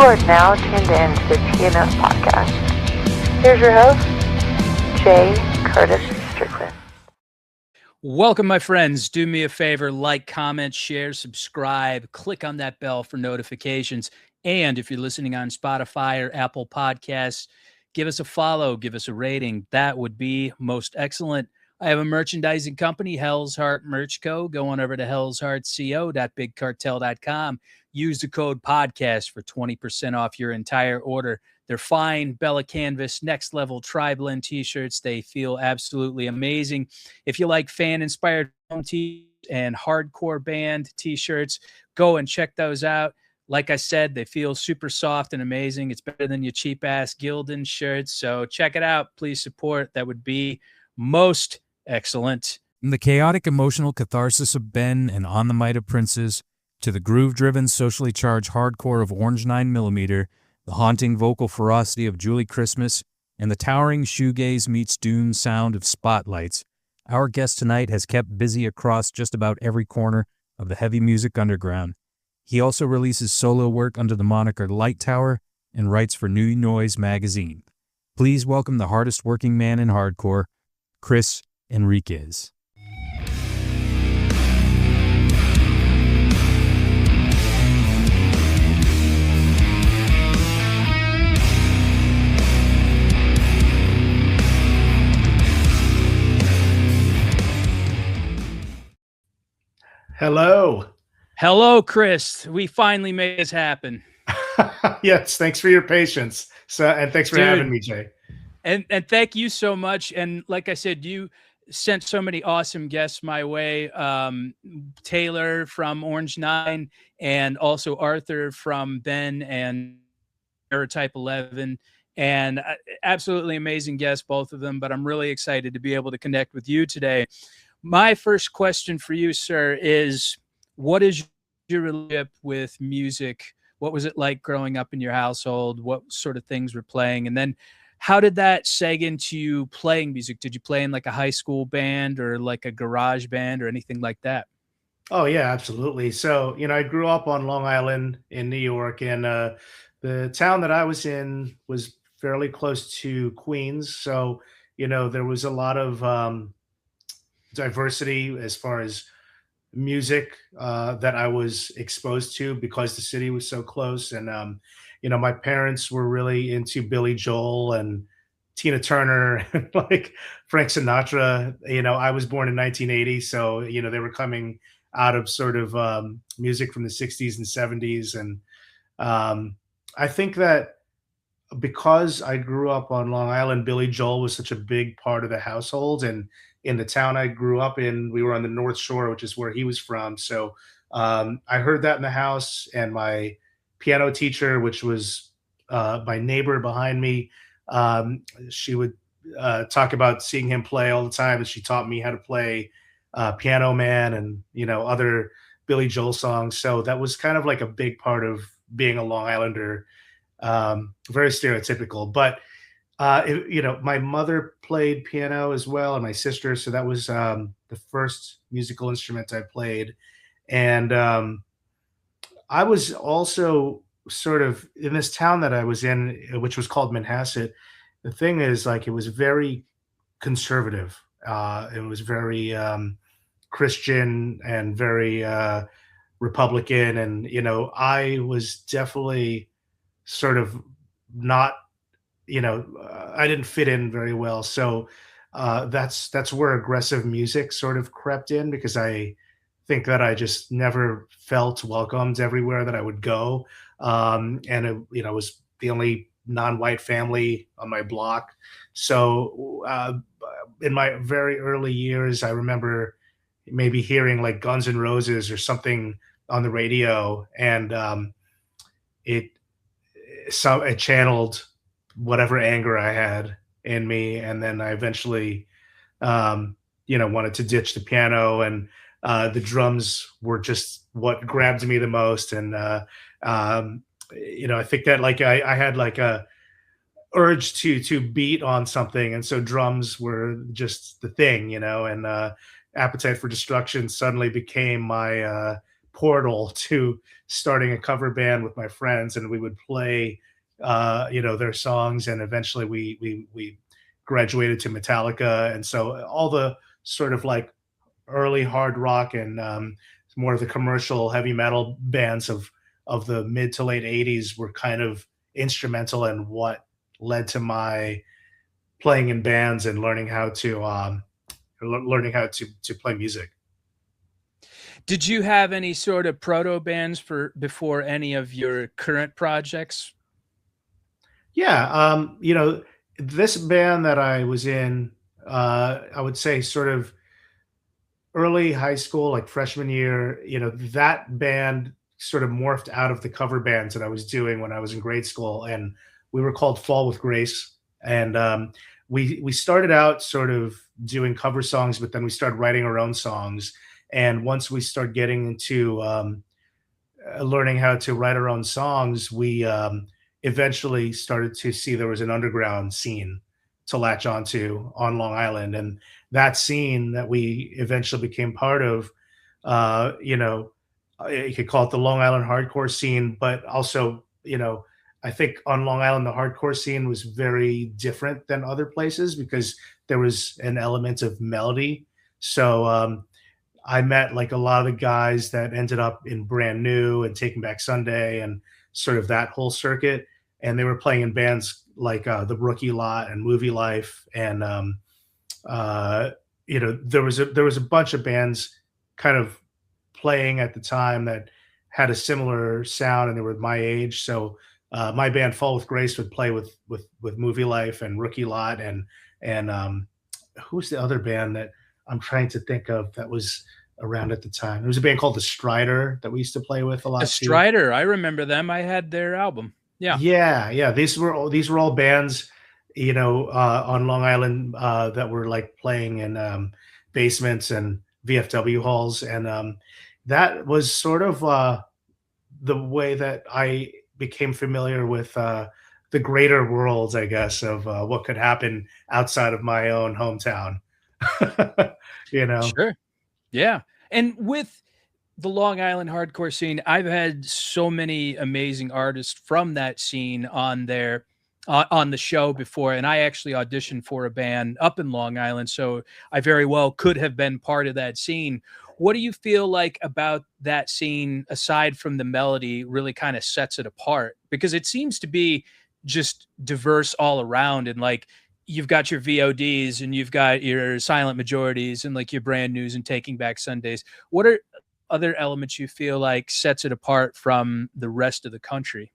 are now tuned in to the TMS podcast. Here's your host, J. Curtis Strickland. Welcome, my friends. Do me a favor, like, comment, share, subscribe, click on that bell for notifications. And if you're listening on Spotify or Apple Podcasts, give us a follow, give us a rating. That would be most excellent. I have a merchandising company, Hell's Heart Merch Co. Go on over to hellsheartco.bigcartel.com. Use the code podcast for 20% off your entire order. They're fine Bella Canvas Next Level Tri-Blend t-shirts. They feel absolutely amazing. If you like fan-inspired home t-shirts and hardcore band t-shirts, go and check those out. Like I said, they feel super soft and amazing. It's better than your cheap-ass Gildan shirts. So check it out. Please support. That would be most excellent. From the chaotic emotional catharsis of Ben and On the Might of Princes, to the groove-driven, socially charged hardcore of Orange 9mm, the haunting vocal ferocity of Julie Christmas, and the towering shoegaze meets doom sound of Spotlights, our guest tonight has kept busy across just about every corner of the heavy music underground. He also releases solo work under the moniker Light Tower and writes for New Noise magazine. Please welcome the hardest working man in hardcore, Chris Enriquez. Hello, Chris. We finally made this happen. Yes, thanks for your patience. And thanks for having me, Jay. And thank you so much. And like I said, you sent so many awesome guests my way. Taylor from Orange 9 and also Arthur from Ben and Type 11. And absolutely amazing guests, both of them. But I'm really excited to be able to connect with you today. My first question for you, sir, is what is your relationship with music? What was it like growing up in your household? What sort of things were playing? And then how did that seg into you playing music? Did you play in like a high school band or like a garage band or anything like that? Oh, yeah, absolutely. So, I grew up on Long Island in New York, and the town that I was in was fairly close to Queens. So, there was a lot of diversity as far as music that I was exposed to because the city was so close. And, my parents were really into Billy Joel and Tina Turner and like Frank Sinatra. I was born in 1980. So, they were coming out of sort of music from the 60s and 70s. And I think that because I grew up on Long Island, Billy Joel was such a big part of the household. And in the town I grew up in, we were on the North Shore, which is where he was from. So I heard that in the house, and my piano teacher, which was my neighbor behind me, she would talk about seeing him play all the time, and she taught me how to play Piano Man and other Billy Joel songs. So that was kind of like a big part of being a Long Islander. Very stereotypical, but my mother played piano as well, and my sister. So that was the first musical instrument I played. And I was also sort of in this town that I was in, which was called Manhasset. The thing is, like, it was very conservative. It was very Christian and very Republican. And, I was definitely sort of not, I didn't fit in very well. So that's where aggressive music sort of crept in, because I think that I just never felt welcomed everywhere that I would go. And it was the only non-white family on my block. So in my very early years, I remember maybe hearing like Guns N' Roses or something on the radio, and it channeled whatever anger I had in me. And then I eventually, wanted to ditch the piano, and the drums were just what grabbed me the most. And, I think that like I had like a urge to beat on something. And so drums were just the thing, and Appetite for Destruction suddenly became my portal to starting a cover band with my friends, and we would play, their songs, and eventually we graduated to Metallica, and so all the sort of like early hard rock and more of the commercial heavy metal bands of the mid to late '80s were kind of instrumental in what led to my playing in bands and learning how to play music. Did you have any sort of proto bands for before any of your current projects? Yeah, this band that I was in, I would say sort of early high school, like freshman year, that band sort of morphed out of the cover bands that I was doing when I was in grade school, and we were called Fall with Grace. And we started out sort of doing cover songs, but then we started writing our own songs. And once we started getting into learning how to write our own songs, we eventually started to see there was an underground scene to latch onto on Long Island, and that scene that we eventually became part of, you could call it the Long Island hardcore scene, but also, I think on Long Island the hardcore scene was very different than other places because there was an element of melody. So I met like a lot of the guys that ended up in Brand New and Taking Back Sunday and sort of that whole circuit. And they were playing in bands like the Rookie Lot and Movie Life. And, there was a bunch of bands kind of playing at the time that had a similar sound and they were my age. So my band Fall with Grace would play with Movie Life and Rookie Lot and who's the other band that I'm trying to think of that was around at the time? There was a band called the Strider that we used to play with a lot The too. Strider, I remember them. I had their album. Yeah. Yeah, yeah. These were all bands, on Long Island that were like playing in basements and VFW halls, and that was sort of the way that I became familiar with the greater worlds, I guess, of what could happen outside of my own hometown. you know. Sure. Yeah. And with the Long Island hardcore scene, I've had so many amazing artists from that scene on the show before, and I actually auditioned for a band up in Long Island, so I very well could have been part of that scene. What do you feel like about that scene, aside from the melody, really kind of sets it apart? Because it seems to be just diverse all around, and like you've got your VODs and you've got your silent majorities and like your brand news and Taking Back Sundays. What are other elements you feel like sets it apart from the rest of the country?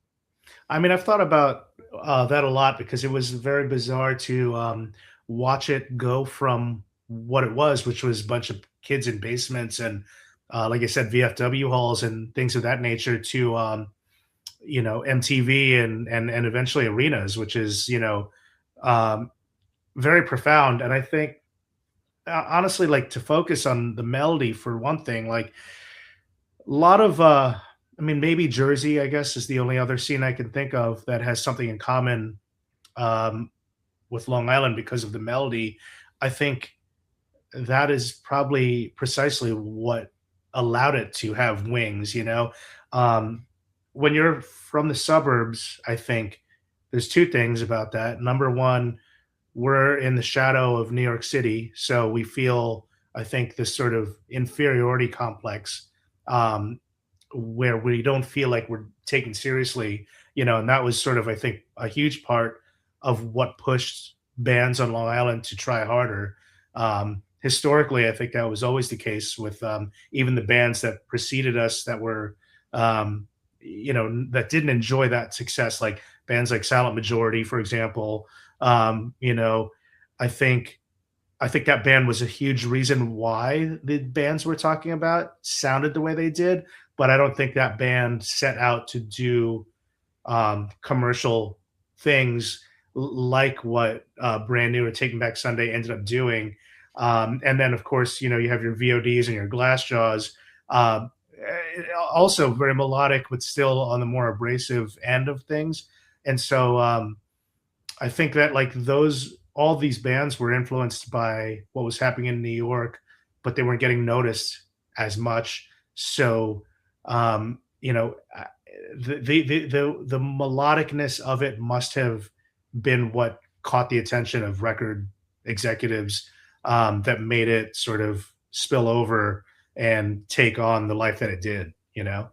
I mean, I've thought about that a lot because it was very bizarre to watch it go from what it was, which was a bunch of kids in basements and, like I said, VFW halls and things of that nature, to MTV and eventually arenas, which is um, very profound. And I think honestly, like, to focus on the melody for one thing, like a lot of I mean, maybe Jersey, I guess, is the only other scene I can think of that has something in common um, with Long Island because of the melody. I think that is probably precisely what allowed it to have wings. Um, when you're from the suburbs, I think there's two things about that. Number one, we're in the shadow of New York City, so we feel, I think, this sort of inferiority complex, um, where we don't feel like we're taken seriously, and that was sort of, I think, a huge part of what pushed bands on Long Island to try harder. Historically, I think that was always the case with even the bands that preceded us that were, that didn't enjoy that success, like bands like Silent Majority, for example. Um, you know, I think I think that band was a huge reason why the bands we're talking about sounded the way they did, but I don't think that band set out to do commercial things like what Brand New or Taking Back Sunday ended up doing. And then, of course, you have your VODs and your Glassjaws. Also very melodic, but still on the more abrasive end of things. And so I think that like all these bands were influenced by what was happening in New York, but they weren't getting noticed as much. So You know, the melodicness of it must have been what caught the attention of record executives, that made it sort of spill over and take on the life that it did. You know?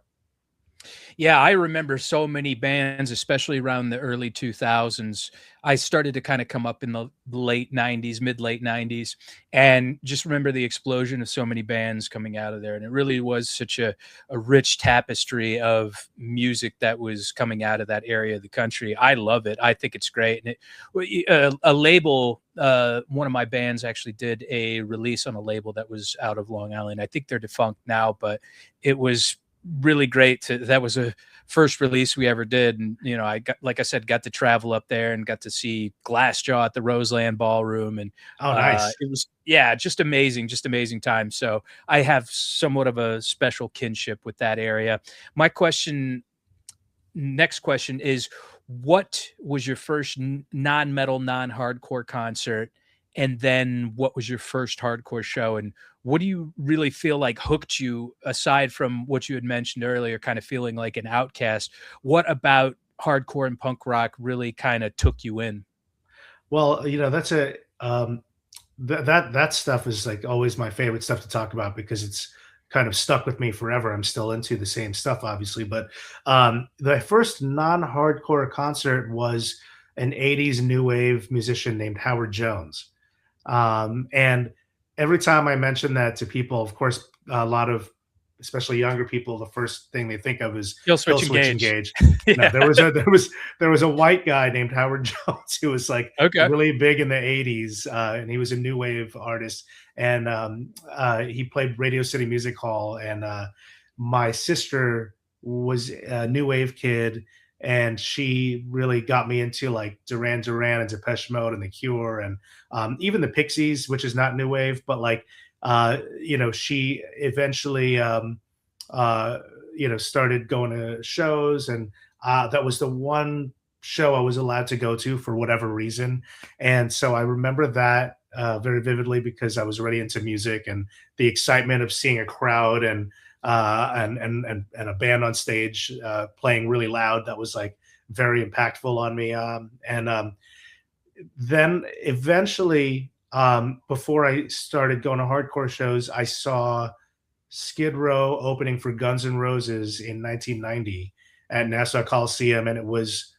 Yeah, I remember so many bands, especially around the early 2000s. I started to kind of come up in the late 90s, mid late 90s, and just remember the explosion of so many bands coming out of there. And it really was such a rich tapestry of music that was coming out of that area of the country. I love it. I think it's great. And a label, one of my bands actually did a release on a label that was out of Long Island. I think they're defunct now, but it was really great to that was a first release we ever did. And I got, like I said, got to travel up there and got to see Glassjaw at the Roseland Ballroom. And Oh, nice. it was, yeah, just amazing time. So I have somewhat of a special kinship with that area. My next question is, what was your first non-metal, non-hardcore concert? And then what was your first hardcore show? And what do you really feel like hooked you, aside from what you had mentioned earlier, kind of feeling like an outcast? What about hardcore and punk rock really kind of took you in? Well, that's a that stuff is like always my favorite stuff to talk about because it's kind of stuck with me forever. I'm still into the same stuff, obviously, but the first non-hardcore concert was an '80s new wave musician named Howard Jones. And every time I mention that to people, of course, a lot of especially younger people, the first thing they think of is Kill Switch Killswitch Engage. Engage. No, Yeah. there was a white guy named Howard Jones who was like Okay. really big in the '80s, and he was a new wave artist. And he played Radio City Music Hall. And my sister was a new wave kid, and she really got me into like Duran Duran and Depeche Mode and The Cure, and even the Pixies, which is not new wave, but like she eventually started going to shows, and that was the one show I was allowed to go to for whatever reason. And so I remember that very vividly because I was already into music and the excitement of seeing a crowd and a band on stage playing really loud. That was like very impactful on me. And then eventually, before I started going to hardcore shows, I saw Skid Row opening for Guns N' Roses in 1990 at Nassau Coliseum, and it was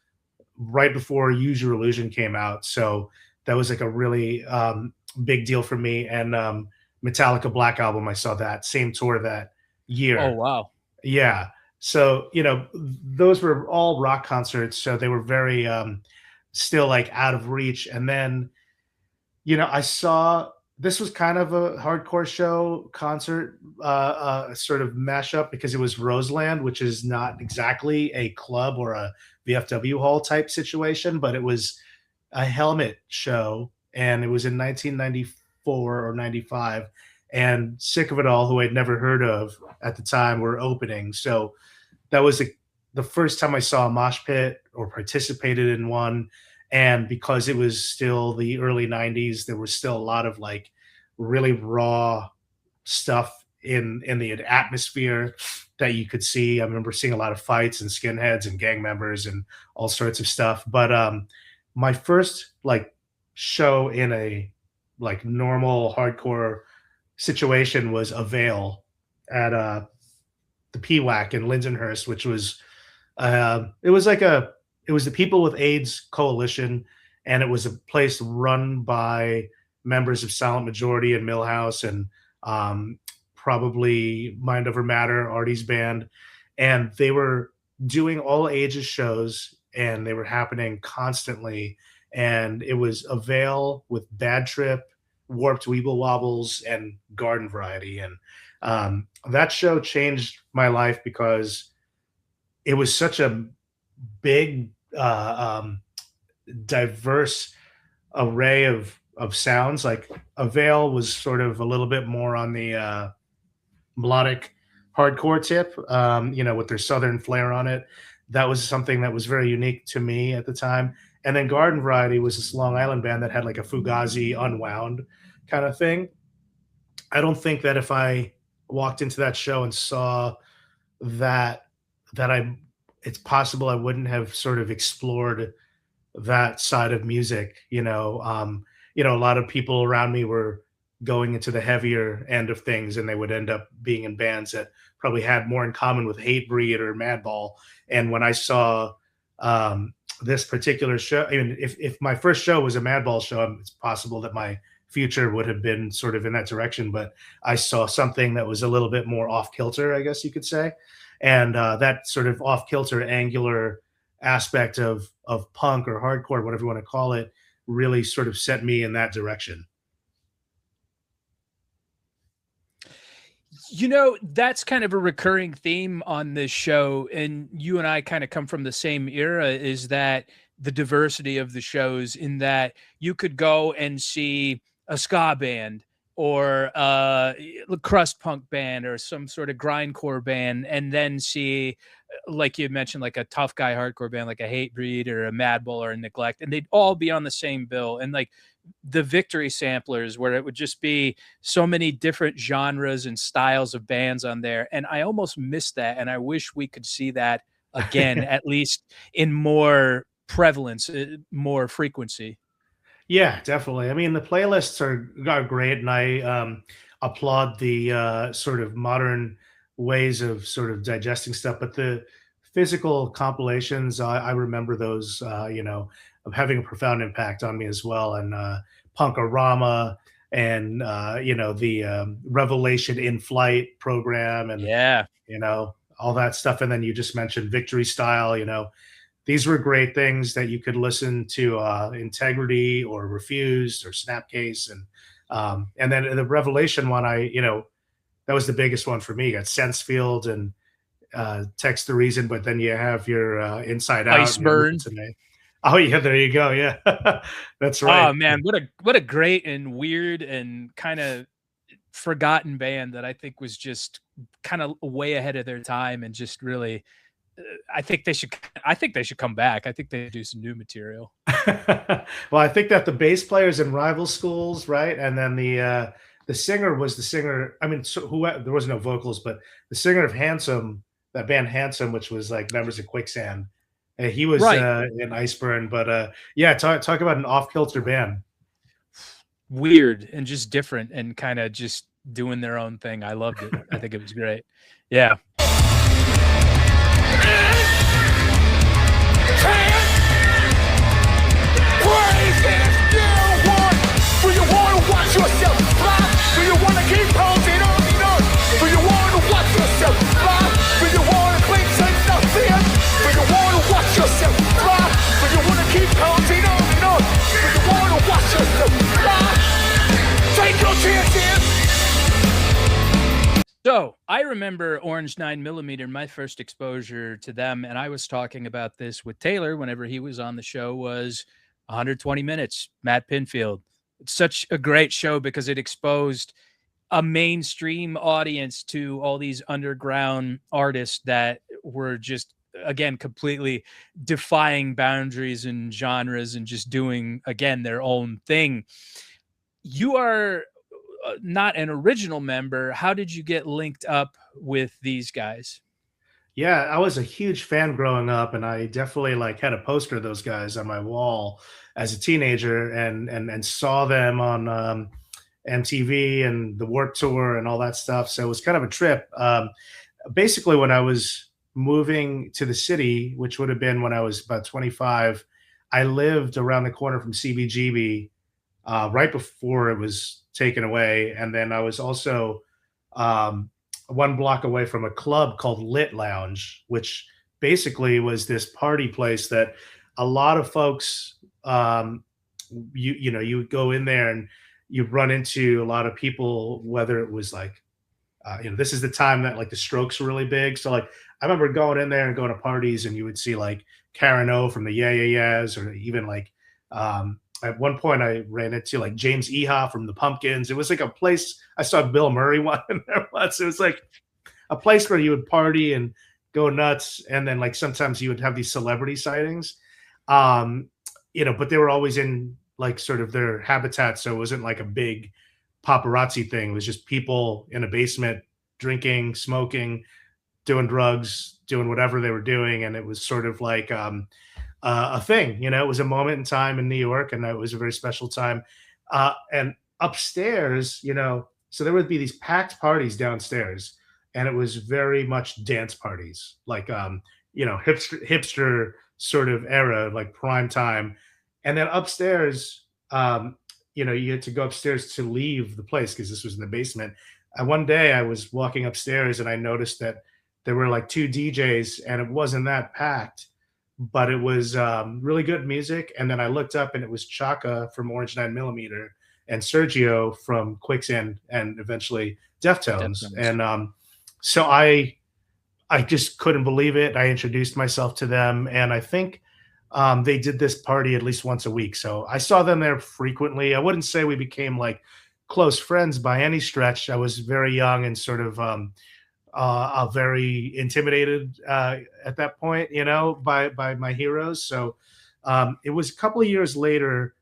right before Use Your Illusion came out. So that was like a really big deal for me. And Metallica Black Album, I saw that same tour that year. Oh, wow. Yeah. So, those were all rock concerts. So they were very still like out of reach. And then, I saw this was kind of a hardcore show concert, sort of mashup because it was Roseland, which is not exactly a club or a VFW hall type situation, but it was a helmet show. And it was in 1994 or 95. And Sick of It All, who I'd never heard of at the time, were opening. So that was the first time I saw a mosh pit or participated in one. And because it was still the early 90s, there was still a lot of like really raw stuff in the atmosphere that you could see. I remember seeing a lot of fights and skinheads and gang members and all sorts of stuff. But my first like show in a like normal hardcore situation was Avail at the PWAC in Lindenhurst, which was it was the People with AIDS Coalition, and it was a place run by members of Silent Majority and Millhouse and probably Mind Over Matter, Artie's band, and they were doing all ages shows, and they were happening constantly. And it was Avail with Bad Trip, Warped Weeble Wobbles, and Garden Variety. And that show changed my life because it was such a big, diverse array of sounds. Like Avail was sort of a little bit more on the melodic hardcore tip, with their southern flair on it. That was something that was very unique to me at the time. And then Garden Variety was this Long Island band that had like a Fugazi unwound kind of thing. I don't think that if I walked into that show and saw that I it's possible I wouldn't have sort of explored that side of music. A lot of people around me were going into the heavier end of things, and they would end up being in bands that probably had more in common with Hatebreed or Madball. And when I saw this particular show, I mean, if my first show was a Madball show, it's possible that my future would have been sort of in that direction. But I saw something that was a little bit more off kilter, I guess you could say, and that sort of off kilter, angular aspect of punk or hardcore, whatever you want to call it, really sort of set me in that direction. That's kind of a recurring theme on this show, and you and I kind of come from the same era, is that the diversity of the shows, in that you could go and see a ska band or a crust punk band or some sort of grindcore band, and then see, like you mentioned, like a tough guy hardcore band like a Hatebreed or a Madball or a Neglect, and they'd all be on the same bill. And like the Victory samplers, where it would just be so many different genres and styles of bands on there. And I almost miss that, and I wish we could see that again, at least in more prevalence, more frequency. Yeah, definitely. I mean, the playlists are great, and I applaud the sort of modern ways of sort of digesting stuff. But the physical compilations, I remember those, of having a profound impact on me as well. And Punkorama, and the Revelation in Flight program, and Yeah. all that stuff. And then you just mentioned Victory Style. These were great things that you could listen to, Integrity or Refused or Snapcase. And then the Revelation one, that was the biggest one for me. You got Sensefield and Text the Reason, but then you have your Inside Out. Iceburn. Oh yeah, there you go. Yeah, that's right. Oh man, what a great and weird and kind of forgotten band that I think was just kind of way ahead of their time, and just really, I think they should come back. I think they do some new material. Well, I think that the bass player's in Rival Schools, right? And then the singer was the singer. I mean, there was no vocals, but the singer of Handsome, that band Handsome, which was like members of Quicksand. He was Right. in Iceburn. But yeah, talk about an off kilter band. Weird and just different, and kind of just doing their own thing. I loved it. I think it was great. Yeah. So I remember Orange 9mm, my first exposure to them, and I was talking about this with Taylor whenever he was on the show, was 120 Minutes, Matt Pinfield. It's such a great show because it exposed a mainstream audience to all these underground artists that were just, again, completely defying boundaries and genres and just doing, again, their own thing. You are not an original member. How did you get linked up with these guys? Yeah, I was a huge fan growing up, and I definitely had a poster of those guys on my wall as a teenager, and saw them on MTV and the Warped Tour and all that stuff. So it was kind of a trip. Basically, when I was moving to the city, which would have been when I was about 25, I lived around the corner from CBGB right before it was taken away. And then I was also one block away from a club called Lit Lounge, which basically was this party place that a lot of folks, you would go in there and you'd run into a lot of people, whether it was this is the time that the Strokes were really big. So I remember going in there and going to parties, and you would see Karen O from the Yeah Yeah Yeahs, or even at one point I ran into James Iha from the Pumpkins. It was a place. I saw Bill Murray one there once. It was a place where you would party and go nuts. And then sometimes you would have these celebrity sightings, but they were always in sort of their habitat. So it wasn't a big paparazzi thing. It was just people in a basement drinking, smoking, doing drugs, doing whatever they were doing, and it was sort of like a thing. You know, it was a moment in time in New York, and it was a very special time. And upstairs, you know, so there would be these packed parties downstairs, and it was very much dance parties, like you know, hipster sort of era, like prime time. And then upstairs, you know, you had to go upstairs to leave the place because this was in the basement. And one day I was walking upstairs and I noticed that there were like two DJs and it wasn't that packed, but it was really good music. And then I looked up and it was Chaka from Orange 9 Millimeter and Sergio from Quicksand and eventually Deftones. Deftones. And so I just couldn't believe it. I introduced myself to them, and I think they did this party at least once a week. So I saw them there frequently. I wouldn't say we became like close friends by any stretch. I was very young and sort of very intimidated at that point, you know, by my heroes. So it was a couple of years later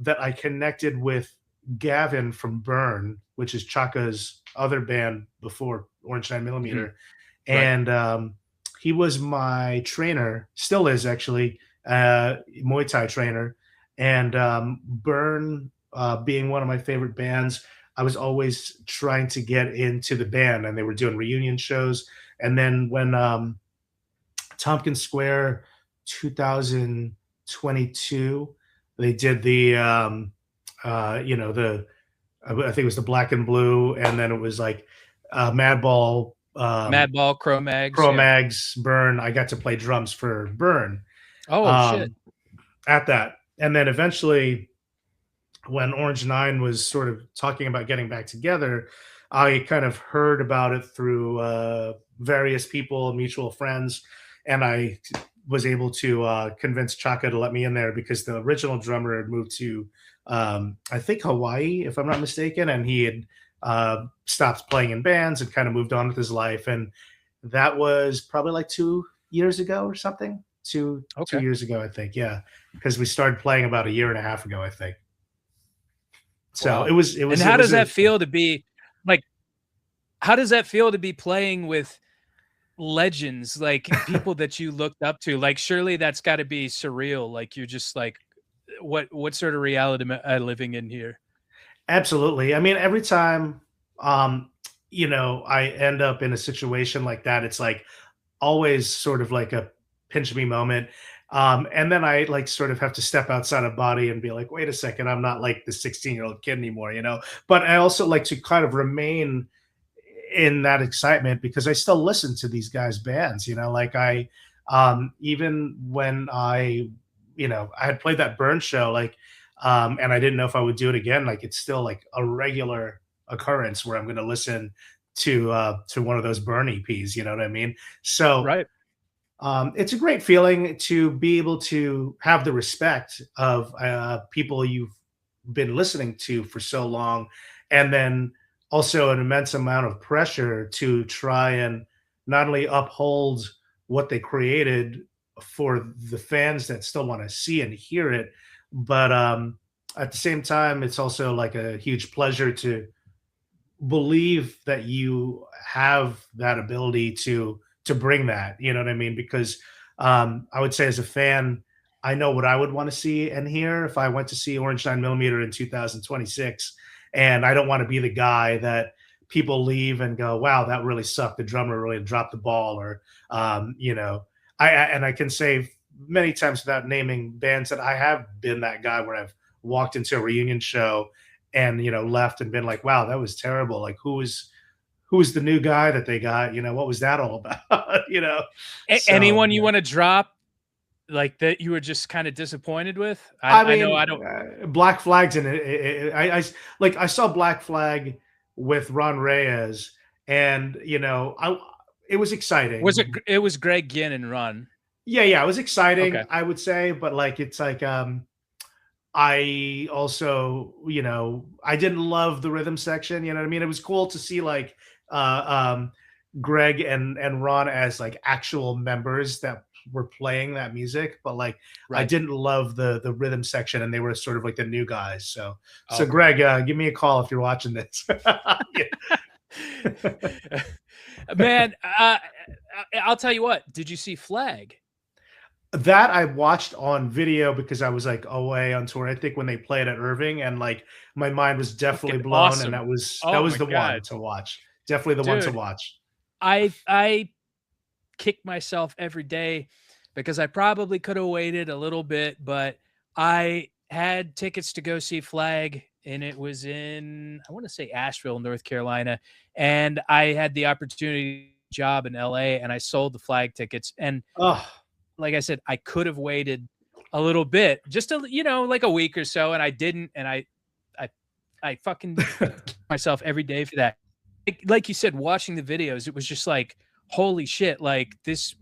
that I connected with Gavin from Burn, which is Chaka's other band before Orange 9 Millimeter. Right. And he was my trainer, still is actually, Muay Thai trainer. And Burn being one of my favorite bands, I was always trying to get into the band, and they were doing reunion shows. And then when Tompkins Square 2022, they did the you know, I think it was the Black and Blue, and then it was like Madball, Cro-Mags, Burn. I got to play drums for Burn. Oh shit! At that, and then eventually, when Orange 9 was sort of talking about getting back together, I kind of heard about it through various people, mutual friends, and I was able to convince Chaka to let me in there because the original drummer had moved to I think Hawaii, if I'm not mistaken, and he had stopped playing in bands and kind of moved on with his life. And that was probably like 2 years ago or something. 2 years ago, I think. Yeah. Because we started playing about a year and a half ago, I think. So wow. it was. And how does that feel to be like, how does that feel to be playing with legends, like people that you looked up to? Like, surely that's got to be surreal. Like, you're just like, what sort of reality am I living in here? Absolutely. I mean, every time, you know, I end up in a situation like that, it's like always sort of like a pinch me moment. And then I like sort of have to step outside of body and be like, wait a second, I'm not like the 16-year-old kid anymore, you know? But I also like to kind of remain in that excitement because I still listen to these guys' bands, you know, like even when you know, I had played that Burn show, like, and I didn't know if I would do it again. Like, it's still like a regular occurrence where I'm going to listen to one of those Burn EPs. You know what I mean? So, right. It's a great feeling to be able to have the respect of people you've been listening to for so long, and then also an immense amount of pressure to try and not only uphold what they created for the fans that still want to see and hear it, but at the same time, it's also like a huge pleasure to believe that you have that ability to bring that, you know what I mean? Because I would say as a fan, I know what I would want to see and hear if I went to see Orange 9 Millimeter in 2026, and I don't want to be the guy that people leave and go, wow, that really sucked, the drummer really dropped the ball, or you know, I can say many times without naming bands that I have been that guy where I've walked into a reunion show and, you know, left and been like, wow, that was terrible. Like, who was the new guy that they got? You know, what was that all about? You know, Anyone you want to drop like that you were just kind of disappointed with? I know I don't. Black Flag's in it. I saw Black Flag with Ron Reyes, and you know, it was exciting. It was Greg Ginn and Ron. Yeah, it was exciting, okay. I would say, but like it's like I also, you know, I didn't love the rhythm section, you know what I mean? It was cool to see like Greg and Ron as like actual members that were playing that music, but like right. I didn't love the rhythm section, and they were sort of like the new guys. So Greg, give me a call if you're watching this. Yeah. Man, I'll tell you what. Did you see Flag? That I watched on video because I was, like, away on tour, I think when they played at Irving, and, like, my mind was definitely Fucking blown, and awesome. that Oh was my the one god, to watch. Definitely the one to dude. watch. I kick myself every day because I probably could have waited a little bit, but I had tickets to go see Flag, and it was in, I want to say Asheville, North Carolina, and I had the opportunity job in LA, and I sold the Flag tickets. And Oh, like I said, I could have waited a little bit, just a, like a week or so, and I didn't, and I I fucking kick myself every day for that. Like you said, watching the videos, it was just like, holy shit, like this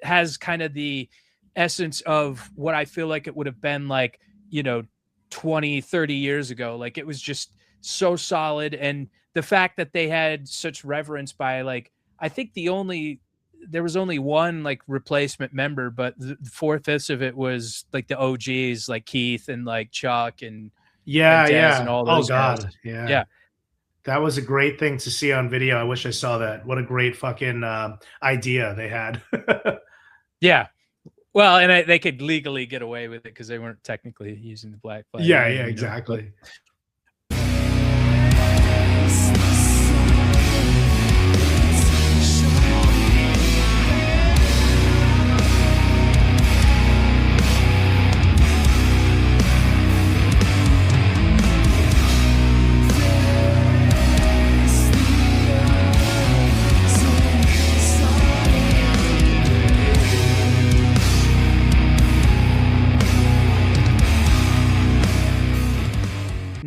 has kind of the essence of what I feel like it would have been like, you know, 20, 30 years ago. Like it was just so solid. And the fact that they had such reverence by like, I think there was only one like replacement member, but the four-fifths of it was like the OGs, like Keith and like Chuck and yeah, Dez and yeah. all Oh those guys. god, yeah. Yeah. That was a great thing to see on video. I wish I saw that. What a great fucking, idea they had. Yeah. Well, and they could legally get away with it because they weren't technically using the black flag Yeah, yeah, anyway, but exactly.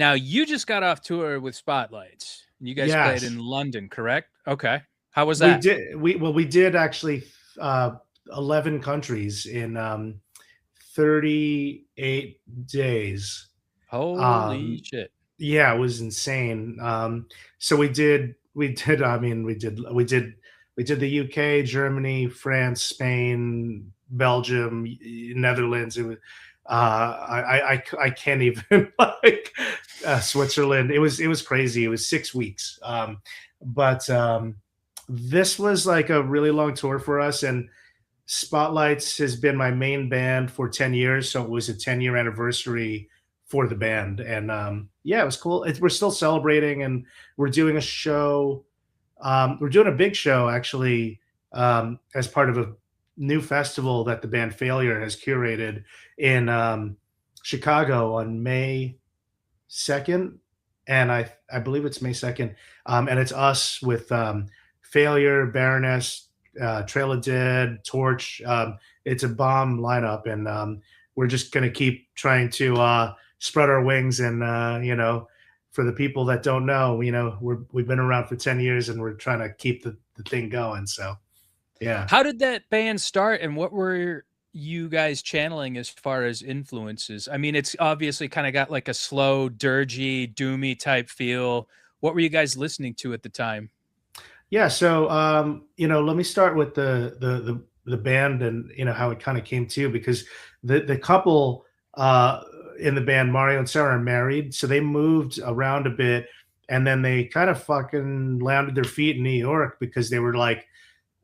now you just got off tour with Spotlights. You guys played Yes. in London, correct? Okay. How was We that? did we did actually, 11 countries in, 38 days. Holy Um, shit. yeah, it was insane. So I mean, we did the UK, Germany, France, Spain, Belgium, Netherlands. It was, I can't even like Switzerland. It was crazy. It was 6 weeks. But this was like a really long tour for us, and Spotlights has been my main band for 10 years, so it was a 10-year anniversary for the band, and yeah, it was cool. We're still celebrating, and we're doing a show. We're doing a big show actually, as part of a new festival that the band Failure has curated in Chicago on May 2nd, and I believe it's May 2nd, and it's us with Failure, Baroness, Trail of Dead, Torch. It's a bomb lineup, and we're just gonna keep trying to spread our wings, and for the people that don't know, we've been around for 10 years, and we're trying to keep the thing going. So yeah. How did that band start and what were you guys channeling as far as influences? I mean, it's obviously kind of got like a slow, dirgy, doomy type feel. What were you guys listening to at the time? Yeah, so let me start with the band, and how it kind of came to, because the couple in the band, Mario and Sarah, are married, so they moved around a bit, and then they kind of fucking landed their feet in New York because they were like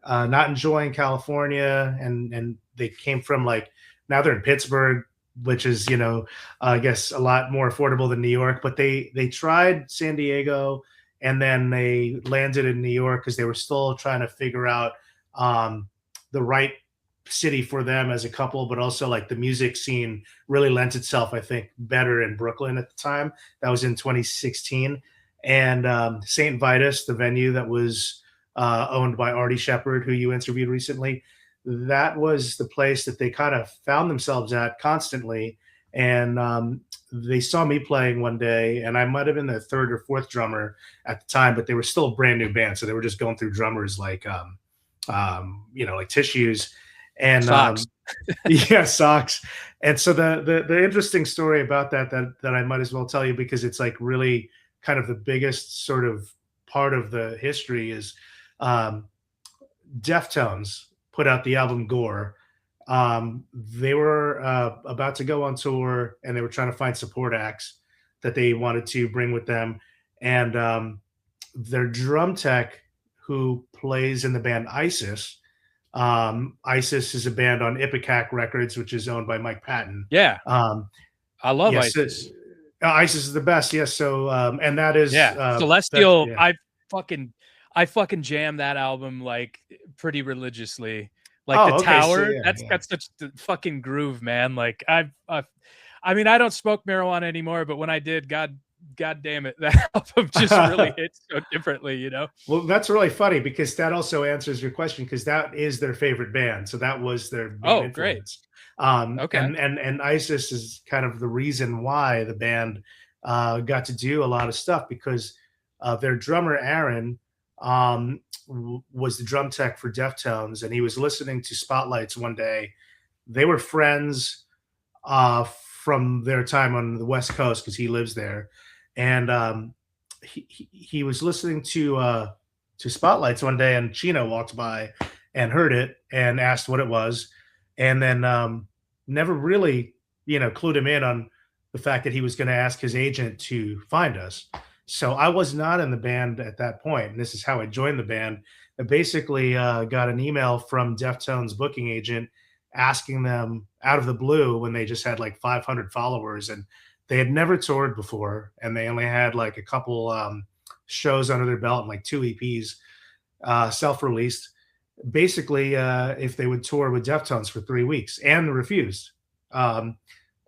not enjoying California, and they came from, like, now they're in Pittsburgh, which is I guess a lot more affordable than New York, but they tried San Diego, and then they landed in New York because they were still trying to figure out the right city for them as a couple, but also like the music scene really lent itself, I think, better in Brooklyn at the time. That was in 2016, and St. Vitus, the venue that was owned by Artie Shepherd, who you interviewed recently, that was the place that they kind of found themselves at constantly. And they saw me playing one day, and I might have been the third or fourth drummer at the time, but they were still a brand new band, so they were just going through drummers like like tissues, and Socks. yeah, socks. And so the interesting story about that I might as well tell you, because it's like really kind of the biggest sort of part of the history, is um, Deftones put out the album Gore. They were about to go on tour, and they were trying to find support acts that they wanted to bring with them. And their drum tech who plays in the band ISIS. ISIS is a band on Ipecac Records, which is owned by Mike Patton. Yeah. Um, I love yes, ISIS. ISIS is the best. Yes. So, and that is, Yeah. Celestial. yeah. I fucking jam that album like pretty religiously. Like Oh, the okay. So, Tower. yeah, That's yeah. got such the fucking groove, man. Like I mean, I don't smoke marijuana anymore, but when I did, God damn it, that album just really hits so differently, you know? Well, that's really funny because that also answers your question because that is their favorite band. So that was their main Oh, great. influence. Okay. And ISIS is kind of the reason why the band got to do a lot of stuff because their drummer Aaron was the drum tech for Deftones, and he was listening to Spotlights one day. They were friends from their time on the West Coast because he lives there, and he was listening to Spotlights one day, and Chino walked by and heard it and asked what it was, and then never really, clued him in on the fact that he was going to ask his agent to find us. So I was not in the band at that point, and this is how I joined the band. I basically got an email from Deftones' booking agent asking them out of the blue when they just had like 500 followers and they had never toured before, and they only had like a couple shows under their belt and like 2 EPs self-released. Basically, if they would tour with Deftones for 3 weeks, and refused.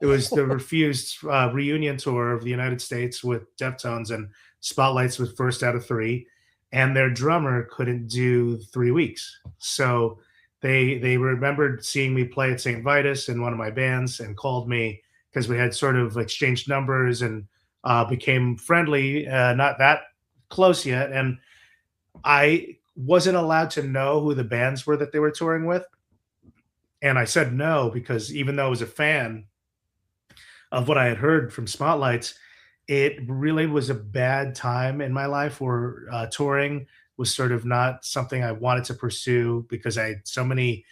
It was the refused reunion tour of the United States with Deftones, and Spotlights was first out of 3, and their drummer couldn't do 3 weeks. So they remembered seeing me play at St. Vitus in one of my bands and called me because we had sort of exchanged numbers and became friendly, not that close yet. And I wasn't allowed to know who the bands were that they were touring with. And I said no, because even though I was a fan of what I had heard from Spotlights, it really was a bad time in my life where touring was sort of not something I wanted to pursue because I had so many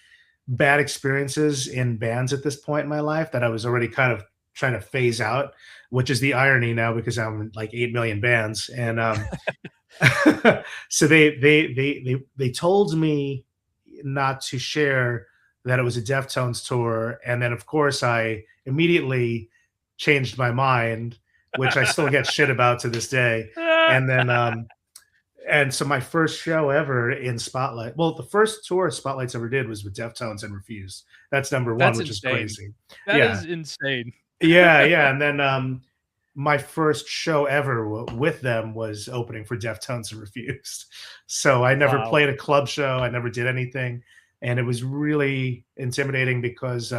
bad experiences in bands at this point in my life that I was already kind of trying to phase out, which is the irony now because I'm in like 8 million bands. And so they told me not to share that it was a Deftones tour. And then of course I immediately changed my mind, which I still get shit about to this day. And then and so my first show ever in Spotlight, well, the first tour Spotlights ever did was with Deftones and Refused. That's number one, That's which insane. is crazy. That is insane. Yeah. And then my first show ever with them was opening for Deftones and Refused. So I never played a club show. I never did anything. And it was really intimidating because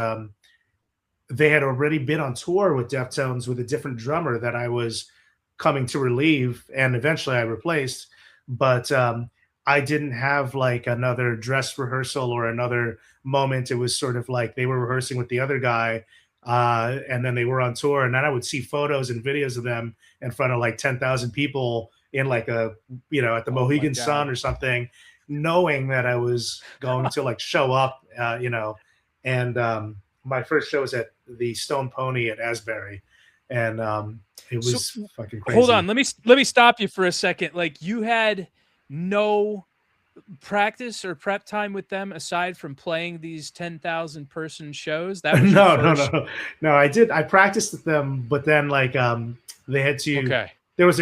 they had already been on tour with Deftones with a different drummer that I was coming to relieve, and eventually I replaced. But I didn't have like another dress rehearsal or another moment. It was sort of like they were rehearsing with the other guy, and then they were on tour. And then I would see photos and videos of them in front of like 10,000 people in like at the Mohegan Sun or something, knowing that I was going to like show up, and my first show was at the Stone Pony at Asbury, and it was fucking crazy. Hold on, let me stop you for a second. Like, you had no practice or prep time with them aside from playing these 10,000 person shows? That was no. I did. I practiced with them, but then like they had to. Okay. There was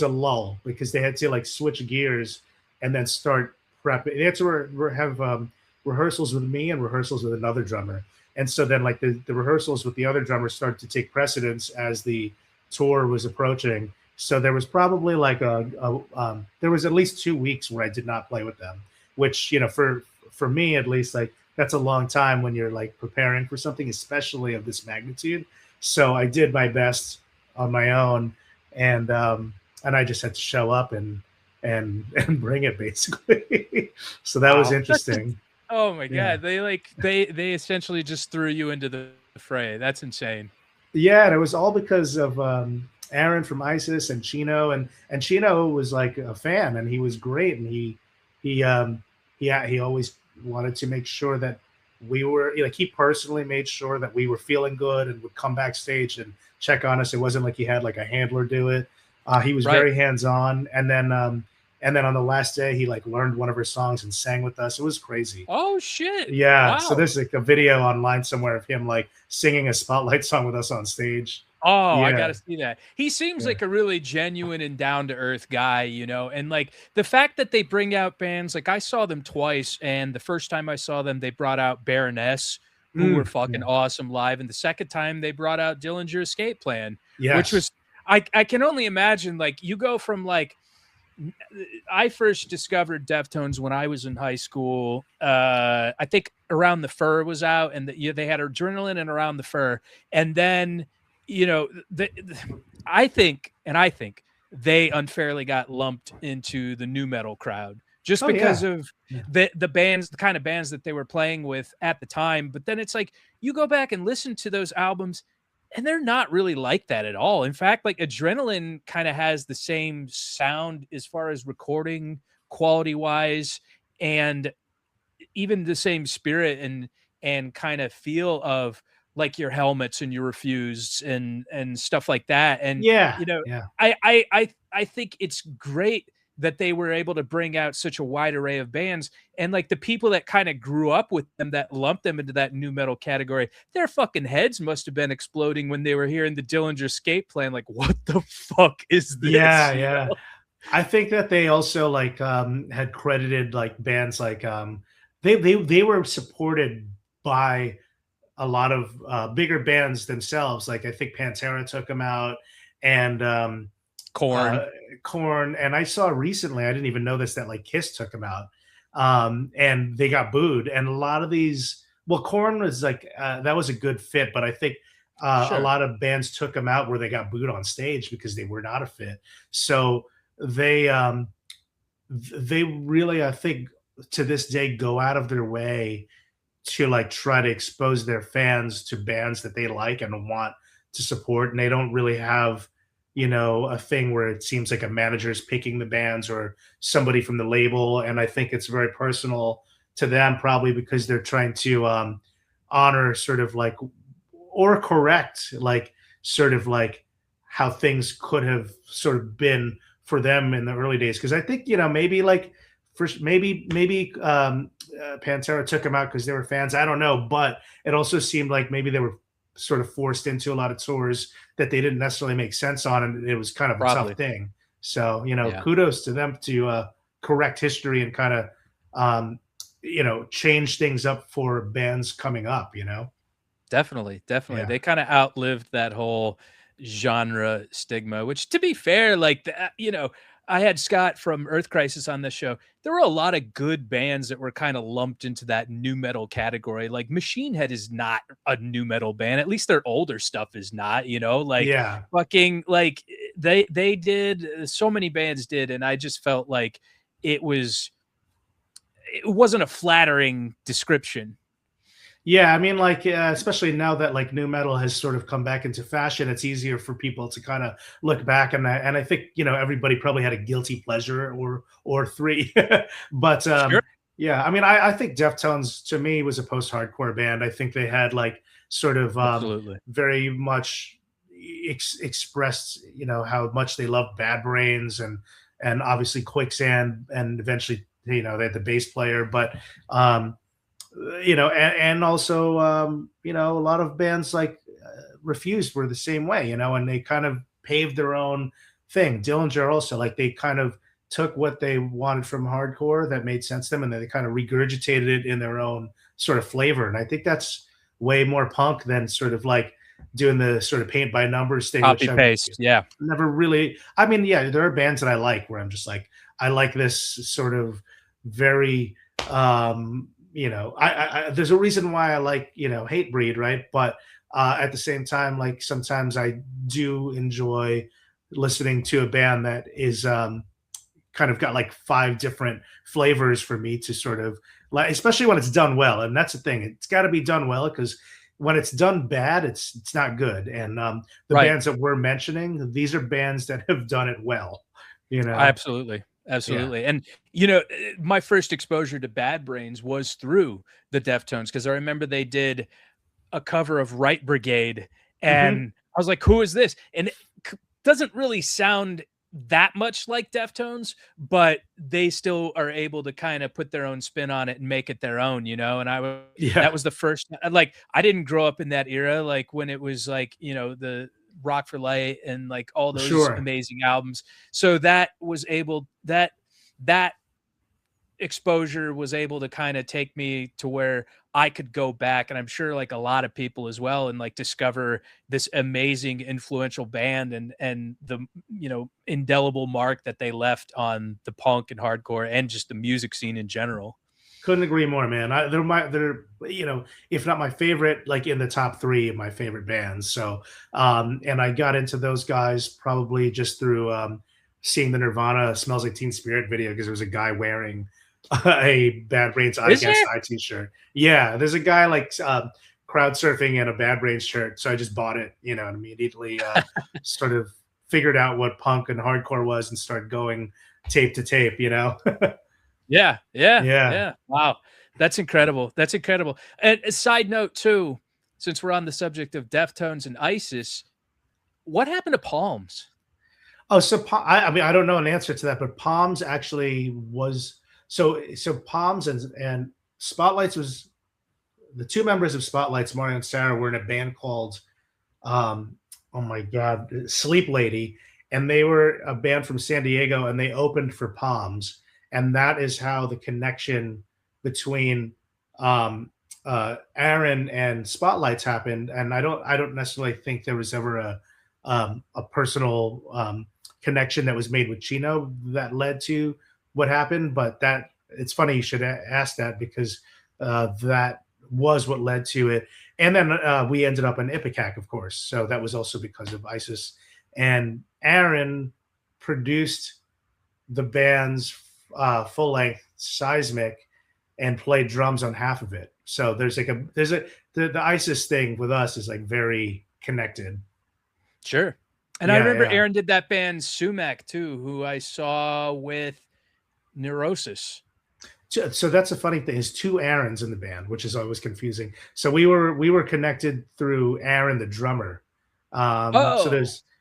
a lull because they had to like switch gears and then start prepping. They had to have rehearsals with me and rehearsals with another drummer. And so then like the rehearsals with the other drummer started to take precedence as the tour was approaching. So there was probably like there was at least 2 weeks where I did not play with them, which, for me at least, like that's a long time when you're like preparing for something, especially of this magnitude. So I did my best on my own, and I just had to show up and bring it basically. So that was interesting. Oh my God. Yeah. They essentially just threw you into the fray. That's insane. Yeah. And it was all because of Aaron from ISIS and Chino, and Chino was like a fan, and he was great. And he always wanted to make sure that we were, he personally made sure that we were feeling good and would come backstage and check on us. It wasn't like he had like a handler do it. He was very hands-on. And then And then on the last day, he like learned one of her songs and sang with us. It was crazy. Oh shit. Yeah. So Wow. there's like a video online somewhere of him like singing a Spotlight song with us on stage. Oh, I Yeah. gotta see that. He seems Yeah. like a really genuine and down to earth guy, and like the fact that they bring out bands, like I saw them twice, and the first time I saw them, they brought out Baroness, who were fucking Yeah. awesome live, and the second time they brought out Dillinger Escape Plan, which Yes. was I can only imagine like you go from like I first discovered Deftones when I was in high school. I think Around the Fur was out, and they had Adrenaline and Around the Fur, and then I think they unfairly got lumped into the new metal crowd just Oh because yeah. of Yeah. the bands, the kind of bands that they were playing with at the time. But then it's like you go back and listen to those albums, and they're not really like that at all. In fact, like Adrenaline kind of has the same sound as far as recording quality wise, and even the same spirit and kind of feel of like your Helmets and your Refused and stuff like that. And Yeah. you know, Yeah. I think it's great that they were able to bring out such a wide array of bands, and like the people that kind of grew up with them that lumped them into that new metal category, their fucking heads must have been exploding when they were hearing the Dillinger Escape Plan. Like, what the fuck is this? Yeah. You Yeah. know? I think that they also like had credited like bands like they were supported by a lot of bigger bands themselves. Like I think Pantera took them out, and uh, Corn. Corn. And I saw recently, I didn't even know this, that like Kiss took them out, and they got booed. And a lot of these, well, Corn was like that was a good fit, but I think a Sure. lot of bands took them out where they got booed on stage because they were not a fit. So they they really, I think, to this day go out of their way to like try to expose their fans to bands that they like and want to support, and they don't really have, you know, a thing where it seems like a manager's picking the bands or somebody from the label. And I think it's very personal to them, probably because they're trying to honor sort of like, or correct like sort of like how things could have sort of been for them in the early days. Because I think, you know, maybe like first maybe Pantera took them out because they were fans. I don't know, but it also seemed like maybe they were sort of forced into a lot of tours that they didn't necessarily make sense on, and it was kind of a tough Probably. thing. So, you know, Yeah. kudos to them to correct history and kind of you know, change things up for bands coming up. You know, Definitely, definitely. yeah, They kind of outlived that whole genre stigma, which to be fair, like I had Scott from Earth Crisis on this show. There were a lot of good bands that were kind of lumped into that new metal category. Like Machine Head is not a new metal band. At least their older stuff is not, like yeah. fucking like they did so many bands did, and I just felt like it was it wasn't a flattering description. Yeah, I mean, like, especially now that like new metal has sort of come back into fashion, it's easier for people to kind of look back, and I think, you know, everybody probably had a guilty pleasure or three, but Sure. yeah, I mean, I think Deftones to me was a post-hardcore band. I think they had like sort of Absolutely. very much expressed, you know, how much they loved Bad Brains and obviously Quicksand, and eventually, you know, they had the bass player, but you know, and also, you know, a lot of bands like Refused were the same way, you know, and they kind of paved their own thing. Dillinger also, like, they kind of took what they wanted from hardcore that made sense to them, and then they kind of regurgitated it in their own sort of flavor. And I think that's way more punk than sort of like doing the sort of paint by numbers thing, which Copy I've paste. Yeah. never really. I mean, yeah, there are bands that I like where I'm just like, I like this sort of very you know, I there's a reason why I like, you know, Hatebreed, right? But at the same time, like sometimes I do enjoy listening to a band that is kind of got like 5 different flavors for me to sort of like, especially when it's done well. And that's the thing; it's got to be done well, because when it's done bad, it's not good. And the Right. bands that we're mentioning, these are bands that have done it well. You know, Absolutely. yeah. Absolutely. And, my first exposure to Bad Brains was through the Deftones, because I remember they did a cover of Right Brigade, Hmm. and I was like, who is this? And it doesn't really sound that much like Deftones, but they still are able to kind of put their own spin on it and make it their own, And that Yeah. was the first, like, I didn't grow up in that era, like when it was like, the Rock for Light and like all those Sure. amazing albums. So that was able, that exposure was able to kind of take me to where I could go back, and I'm sure like a lot of people as well, and like discover this amazing influential band and the indelible mark that they left on the punk and hardcore and just the music scene in general. Couldn't agree more, man. They're if not my favorite, like in the top 3 of my favorite bands. So, and I got into those guys probably just through seeing the Nirvana "Smells Like Teen Spirit" video, because there was a guy wearing a Bad Brains "I Is Can't there? Die" t-shirt. Yeah, there's a guy like crowd surfing in a Bad Brains shirt, so I just bought it, and immediately sort of figured out what punk and hardcore was and started going tape to tape. Yeah, yeah, Yeah. yeah. Wow. That's incredible. That's incredible. And a side note too, since we're on the subject of Deftones and ISIS, what happened to Palms? Oh, so I mean, I don't know an answer to that, but Palms actually was so Palms and Spotlights was the 2 members of Spotlights, Mario and Sarah, were in a band called oh my god, Sleep Lady, and they were a band from San Diego, and they opened for Palms, and that is how the connection between Aaron and Spotlights happened. And I don't necessarily think there was ever a personal connection that was made with Chino that led to what happened. But that it's funny you should ask that, because that was what led to it. And then we ended up in Ipecac, of course. So that was also because of ISIS. And Aaron produced the band's full length Seismic and played drums on half of it. So the ISIS thing with us is like very connected. Sure. And I remember Yeah. Aaron did that band Sumac too, who I saw with Neurosis. So that's a funny thing. There's 2 Aarons in the band, which is always confusing. So we were connected through Aaron, the drummer. So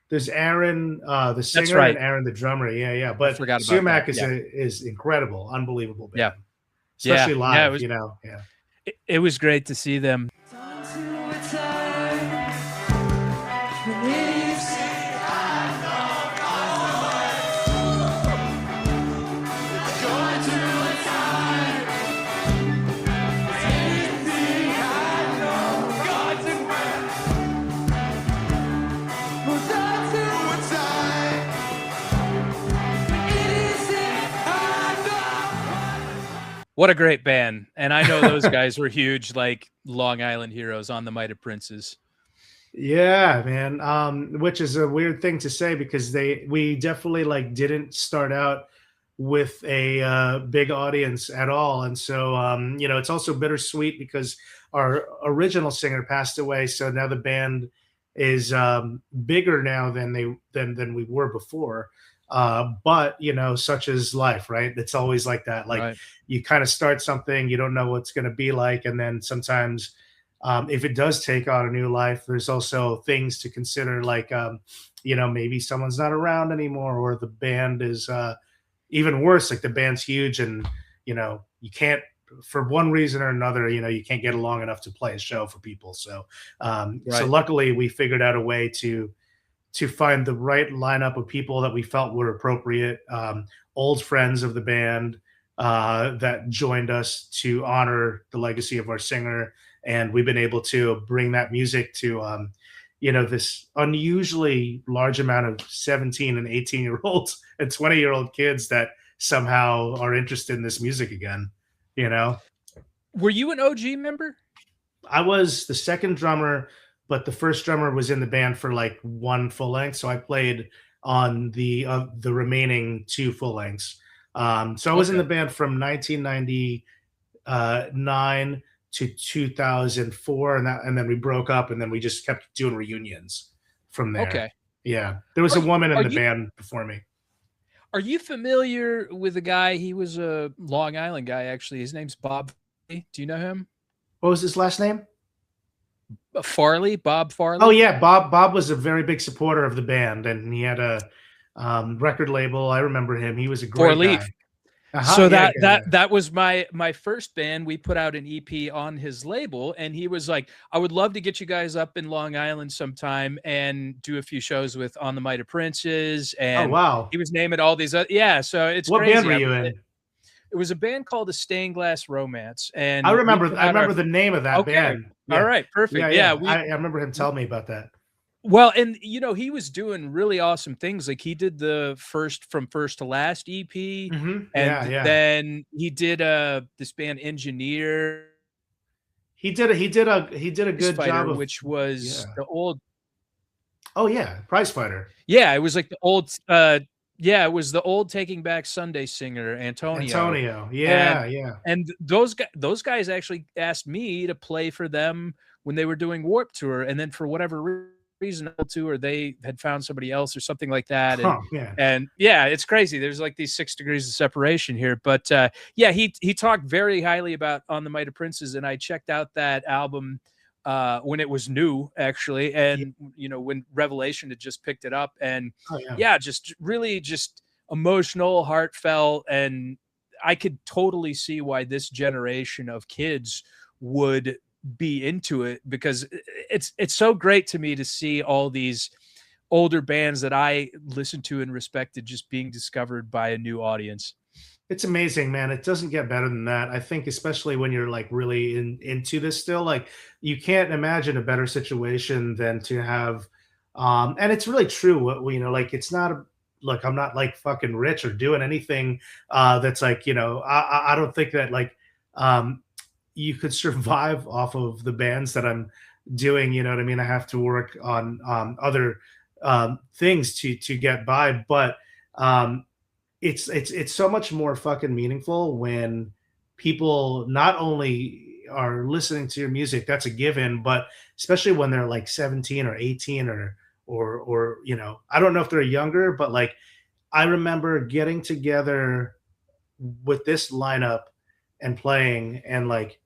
there's Aaron, the singer, right. and Aaron, the drummer. Yeah. But forgot about Sumac that. is incredible, unbelievable band. Yeah. Especially Yeah. live. Yeah, it was- Yeah. It was great to see them. What a great band. And I know those guys were huge, like Long Island heroes on the Might of Princes. Yeah, man. Which is a weird thing to say, because we definitely like didn't start out with a big audience at all. And so it's also bittersweet because our original singer passed away. So now the band is bigger now than we were before. But such is life, right? It's always like that. Like Right. you kind of start something, you don't know what's going to be like, and then sometimes if it does take on a new life, there's also things to consider, like maybe someone's not around anymore, or the band is even worse, like the band's huge, and you can't, for one reason or another, you can't get along enough to play a show for people. So so luckily we figured out a way to find the right lineup of people that we felt were appropriate, old friends of the band that joined us to honor the legacy of our singer. And we've been able to bring that music to, this unusually large amount of 17 and 18-year-olds and 20-year-old kids that somehow are interested in this music again. Were you an OG member? I was the second drummer, but the first drummer was in the band for like 1 full length. So I played on the remaining 2 full lengths. So I was in the band from 1999 to 2004, and then we broke up, and then we just kept doing reunions from there. Okay. Yeah. There was a woman in the band before me. Are you familiar with the guy? He was a Long Island guy, actually. His name's Bob. Do you know him? What was his last name? Farley, Bob Farley. Oh yeah, Bob was a very big supporter of the band, and he had a record label. I remember him. He was a Four great guy. Leaf. Uh-huh, So yeah, yeah, that was my first band. We put out an EP on his label, and he was like, "I would love to get you guys up in Long Island sometime and do a few shows with On the Might of Princes." oh, And wow. he was naming all these. Yeah, so it's What band crazy. were you in? It was a band called the Stained Glass Romance, I and we remember put I out our. remember the name of that Okay, band. all Yeah. right, Yeah, perfect. Yeah, yeah. I remember him telling me about that. well, and he was doing really awesome things. Like he did the From First to Last EP, Mhm. Yeah, and yeah. then he did this band Engineer He did a good job Fighter, of, which was yeah. the old. Oh, yeah, Prize Fighter. Yeah, it was like the old yeah, it was the old Taking Back Sunday singer, Antonio. Antonio. And Yeah, yeah. those guys actually asked me to play for them when they were doing Warped Tour, and then for whatever reason, or they had found somebody else or something like that, Huh, yeah. and yeah, it's crazy. There's like these 6 degrees of separation here, but yeah, he talked very highly about On the Might of Princes, and I checked out that album when it was new, actually, Yeah. and when Revelation had just picked it up, and Oh, yeah. yeah, just really just emotional, heartfelt, and I could totally see why this generation of kids would be into it, because it's so great to me to see all these older bands that I listened to and respected just being discovered by a new audience. It's amazing, man. It doesn't get better than that. I think especially when you're like really into this still, like you can't imagine a better situation than to have and it's really true what like it's not a look, I'm not like fucking rich or doing anything that's like, I don't think that like um you could survive off of the bands that I'm doing, you know what I mean? I have to work on other things to get by, but um it's so much more fucking meaningful when people not only are listening to your music, that's a given, but especially when they're like 17 or 18 or I don't know if they're younger, but like I remember getting together with this lineup and playing, and like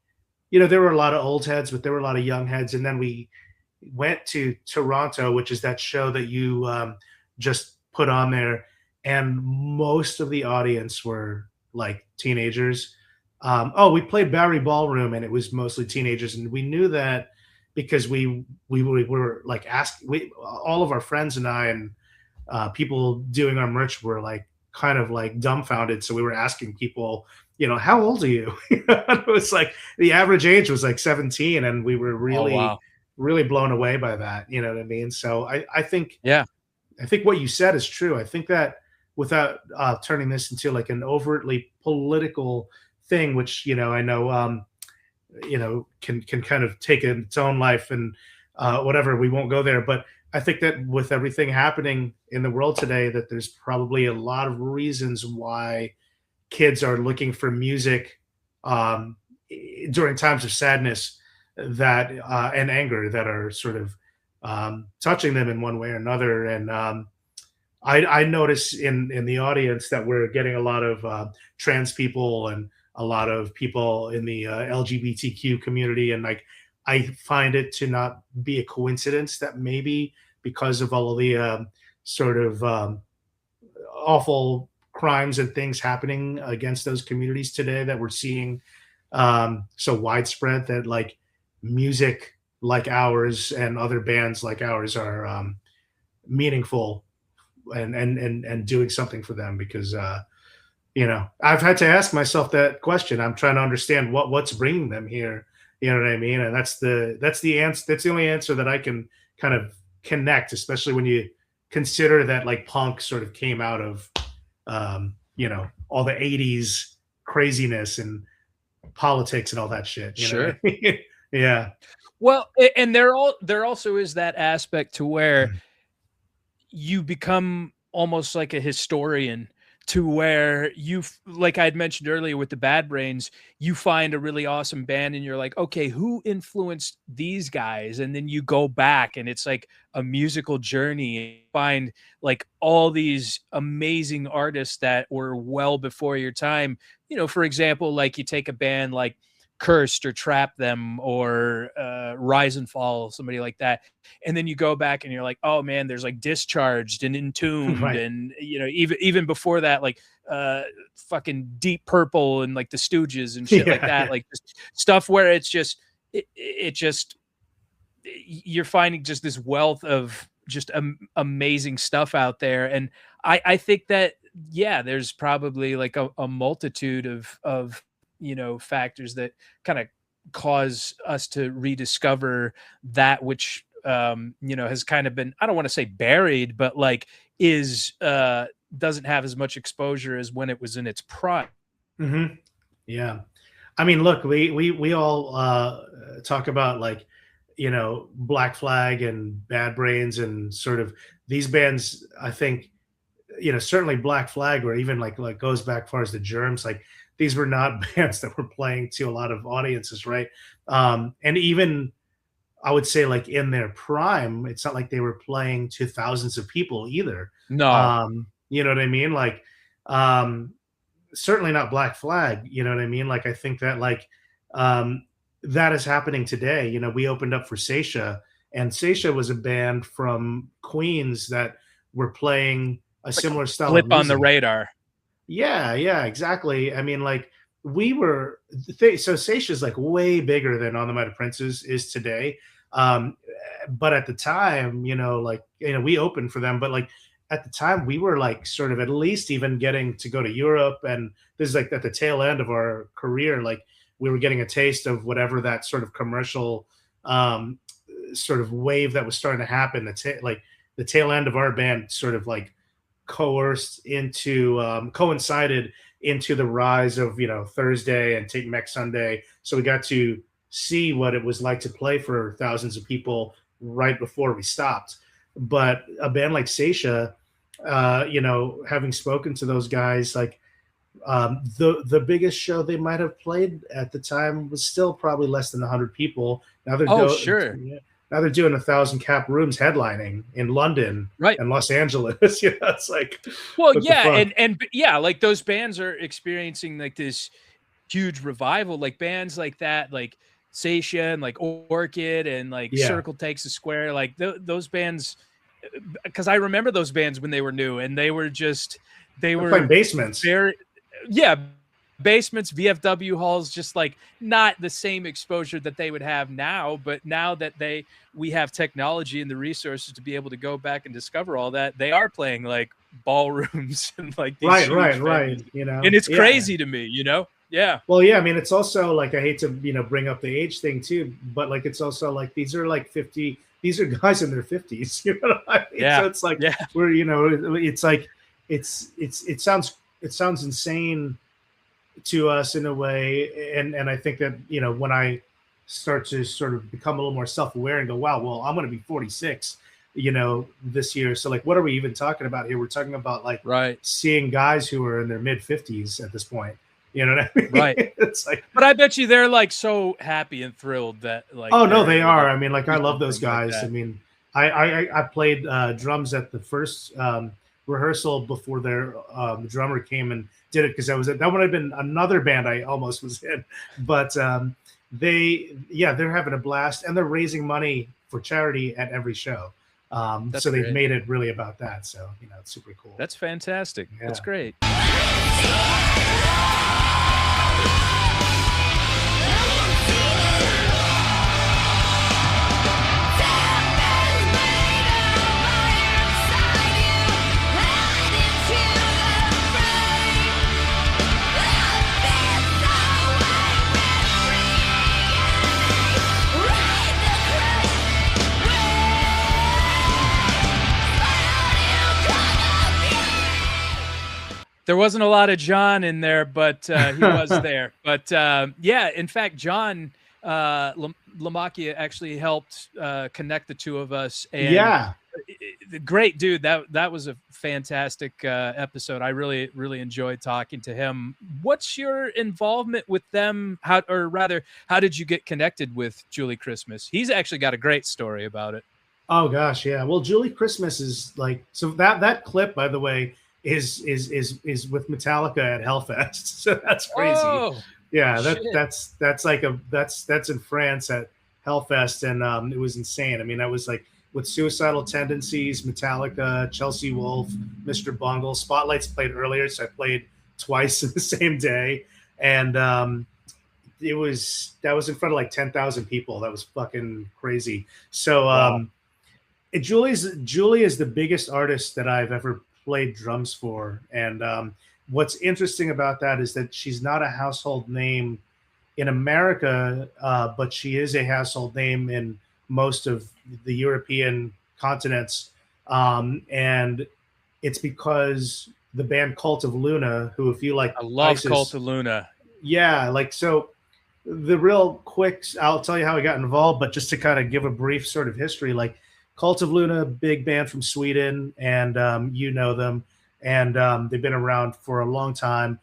there were a lot of old heads, but there were a lot of young heads, and then we went to Toronto, which is that show that you just put on there, and most of the audience were like teenagers. We played Bowery Ballroom, and it was mostly teenagers, and we knew that because we were like all of our friends and I and people doing our merch were like kind of like dumbfounded. So we were asking people, how old are you? It was like the average age was like 17, and we were Oh, really, wow. really blown away by that. You know what I mean? So Yeah. I think what you said is true. I think that without turning this into like an overtly political thing, which I know can kind of take its own life and whatever. We won't go there, but I think that with everything happening in the world today, that there's probably a lot of reasons why kids are looking for music um, during times of sadness that and anger that are sort of touching them in one way or another. And I notice in the audience that we're getting a lot of trans people and a lot of people in the LGBTQ community, and like I find it to not be a coincidence that maybe because of all of the sort of awful crimes and things happening against those communities today, that we're seeing so widespread, that like music like ours and other bands like ours are meaningful and doing something for them, because I've had to ask myself that question. I'm trying to understand what's bringing them here, you know what I mean? And that's the answer. That's the only answer that I can kind of connect, especially when you consider that like punk sort of came out of all the 80s craziness and politics and all that shit, you know what Sure. I mean? Yeah. Well, and there also is that aspect to where you become almost like a historian, to where like I'd mentioned earlier with the Bad Brains, you find a really awesome band and you're like, okay, who influenced these guys? And then you go back and it's like a musical journey, and you find like all these amazing artists that were well before your time. For example, like you take a band like Cursed or Trap Them or Rise and Fall, somebody like that. And then you go back and you're like, oh man, there's like Discharged and Entombed, Right. and even before that, like fucking Deep Purple and like the Stooges and shit like that, like just stuff where it's just it just you're finding just this wealth of just amazing stuff out there. And I think that, yeah, there's probably like a multitude of factors that kind of cause us to rediscover that which has kind of been, I don't want to say buried, but like is doesn't have as much exposure as when it was in its prime. Mm-hmm. Yeah. I mean, look, we all talk about like, Black Flag and Bad Brains and sort of these bands. I think, certainly Black Flag, or even like goes back far as the Germs, like these were not bands that were playing to a lot of audiences, right? And even I would say like in their prime, it's not like they were playing to thousands of people either. No. You know what I mean? Like, certainly not Black Flag. You know what I mean? Like, I think that like that is happening today. We opened up for Seisha, and Seisha was a band from Queens that were playing a similar style of Blip music. on the radar. Yeah, exactly. I mean, like so Seisha is like way bigger than On the Might of Princes is today. But at the time, we opened for them, but like at the time we were like sort of at least even getting to go to Europe, and this is like at the tail end of our career, like we were getting a taste of whatever that sort of commercial sort of wave that was starting to happen. The tail end of our band sort of like coincided into the rise of Thursday and Take Mex Sunday. So we got to see what it was like to play for thousands of people right before we stopped. But a band like Seisha, having spoken to those guys, like the biggest show they might have played at the time was still probably less than 100 people. Now they're Sure. Now they're doing 1,000 cap rooms headlining in London, right, and Los Angeles. It's like, well, yeah, and yeah, like those bands are experiencing like this huge revival, like bands like that, like Seisha and like Orchid and like Circle Takes a Square, like those bands, because I remember those bands when they were new, and they were playing basements. Basements, VFW halls, just like not the same exposure that they would have now. But now that we have technology and the resources to be able to go back and discover all that, they are playing like ballrooms and like these right. and it's crazy to me, Yeah. Well, yeah, I mean, it's also like, I hate to bring up the age thing too, but like it's also like these are like 50. These are guys in their 50s. You know what I mean? Yeah. So it's like we're it's like it sounds insane to us in a way, and I think that when I start to sort of become a little more self-aware and go, wow, well, I'm going to be 46 this year, so like what are we even talking about here? We're talking about like seeing guys who are in their mid 50s at this point, you know what I mean? Right. It's like, but I bet you they're like so happy and thrilled that like, oh no, they are. I mean, like I love those guys. Like I mean, I played drums at the first rehearsal before their drummer came and did it, because that would have been another band I almost was in. But they're having a blast, and they're raising money for charity at every show. So they've made it really about that. So it's super cool. That's fantastic. Yeah. That's great. There wasn't a lot of John in there, but he was there. But yeah, in fact, John Lamacchia actually helped connect the two of us. And great dude. That was a fantastic episode. I really enjoyed talking to him. What's your involvement with them? How did you get connected with Julie Christmas? He's actually got a great story about it. Oh gosh, yeah. Well, Julie Christmas is like, so that clip, by the way, is with Metallica at Hellfest. So that's crazy. Oh, yeah, that's in France at Hellfest, and it was insane. I mean, I was like with Suicidal Tendencies, Metallica, Chelsea Wolf, Mr. Bungle. Spotlights played earlier, so I played twice in the same day, and that was in front of like 10,000 people. That was fucking crazy. So Wow. Julie is the biggest artist that I've ever played drums for, and what's interesting about that is that she's not a household name in America, but she is a household name in most of the European continents, and it's because the band Cult of Luna, who, if you like I love ISIS, Cult of Luna. yeah, like, so the real quick, I'll tell you how I got involved, but just to kind of give a brief sort of history, like Cult of Luna, big band from Sweden, and you know them, and they've been around for a long time.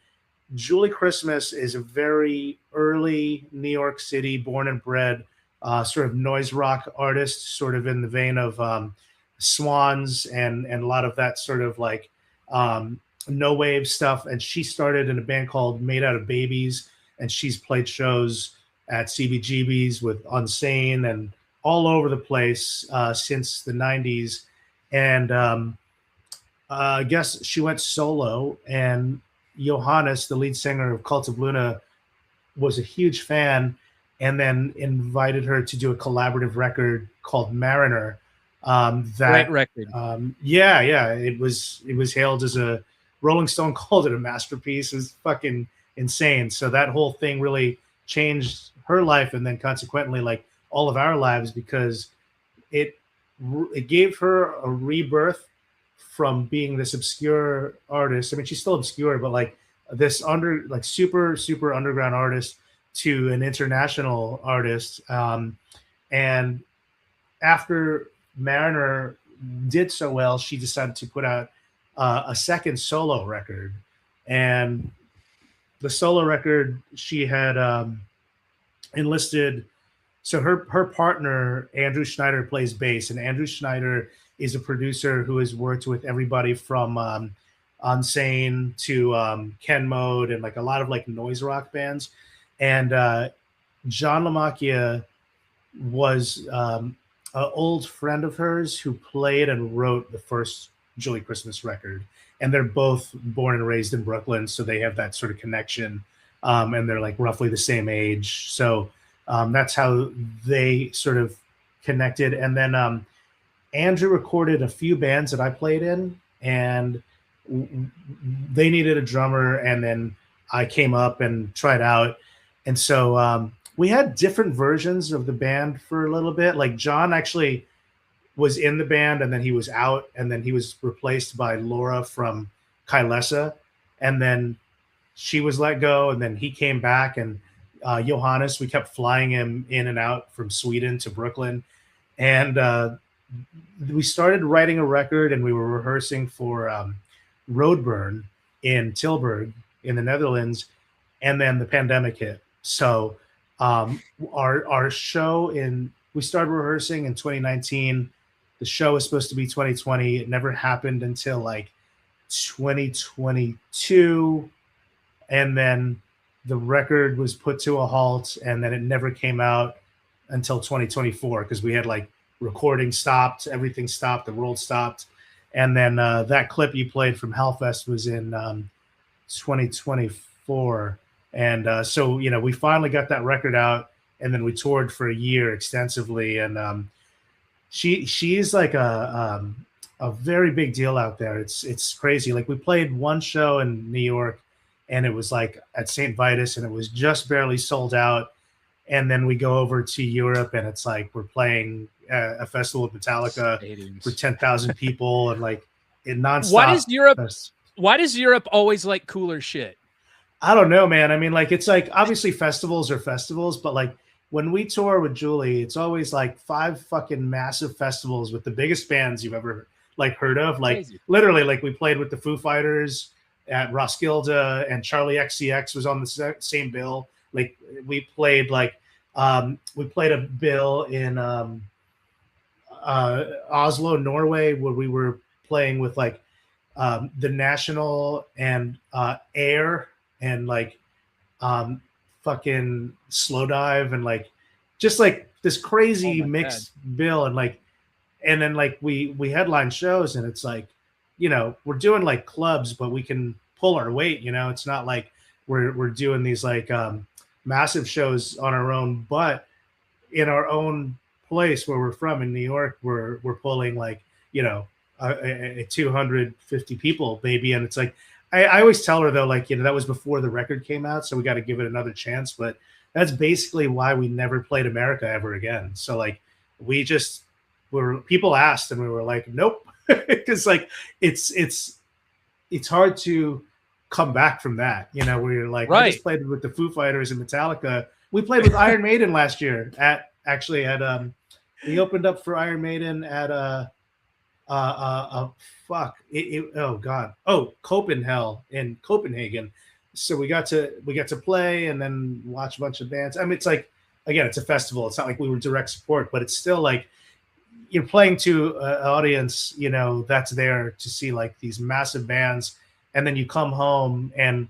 Julie Christmas is a very early New York City, born and bred, sort of noise rock artist, sort of in the vein of Swans and a lot of that sort of like no wave stuff. And she started in a band called Made Out of Babies, and she's played shows at CBGB's with Unsane and all over the place since the 90s. And I guess she went solo, and Johannes, the lead singer of Cult of Luna, was a huge fan, and then invited her to do a collaborative record called Mariner. Great record. Yeah, it was hailed as a Rolling Stone called it a masterpiece. It was fucking insane. So that whole thing really changed her life, and then consequently, like all of our lives, because it gave her a rebirth from being this obscure artist. I mean, she's still obscure, but like this super underground artist to an international artist. And after Mariner did so well, she decided to put out a second solo record. And the solo record, she had enlisted. So her partner, Andrew Schneider, plays bass, and Andrew Schneider is a producer who has worked with everybody from Unsane to Ken Mode and like a lot of like noise rock bands. And John LaMacchia was an old friend of hers who played and wrote the first Julie Christmas record. And they're both born and raised in Brooklyn, so they have that sort of connection. And they're like roughly the same age. So that's how they sort of connected. And then Andrew recorded a few bands that I played in, and they needed a drummer, and then I came up and tried out. And so we had different versions of the band for a little bit. Like John actually was in the band, and then he was out, and then he was replaced by Laura from Kylesa, and then she was let go, and then he came back, and Johannes, we kept flying him in and out from Sweden to Brooklyn. And we started writing a record, and we were rehearsing for Roadburn in Tilburg in the Netherlands, and then the pandemic hit. So our show we started rehearsing in 2019. The show was supposed to be 2020. It never happened until like 2022, and then the record was put to a halt, and then it never came out until 2024 because we had like recording stopped, everything stopped, the world stopped. And then that clip you played from Hellfest was in 2024. And so, we finally got that record out, and then we toured for a year extensively. And she's like a very big deal out there. It's crazy. Like we played one show in New York, and it was like at St. Vitus, and it was just barely sold out. And then we go over to Europe, and it's like we're playing a festival with Metallica Stadiums for 10,000 people, and like in nonstop. Why does Europe always like cooler shit? I don't know, man. I mean, like it's like obviously festivals are festivals, but like when we tour with Julie, it's always like 5 fucking massive festivals with the biggest bands you've ever like heard of. Like Crazy. Literally, like we played with the Foo Fighters at Roskilde, and Charlie XCX was on the same bill. Like we played we played a bill in Oslo, Norway, where we were playing with like the National and Air and like fucking Slow Dive and like just like this Oh crazy my God. mixed bill, and like, and then like we headline shows, and it's like, we're doing like clubs, but we can pull our weight. It's not like we're doing these like massive shows on our own, but in our own place where we're from in New York, we're pulling like, 250 people maybe, and it's like I always tell her though, like, that was before the record came out, so we got to give it another chance. But that's basically why we never played America ever again. So like we just were people asked and we were like, nope, because like it's hard to come back from that. Where you're like, I just Right. played with the Foo Fighters and Metallica. We played with Iron Maiden last year at we opened up for Iron Maiden at Copenhagen in Copenhagen. So we got to play and then watch a bunch of bands. I mean, it's like, again, it's a festival. It's not like we were direct support, but it's still like you're playing to an audience, that's there to see like these massive bands, and then you come home, and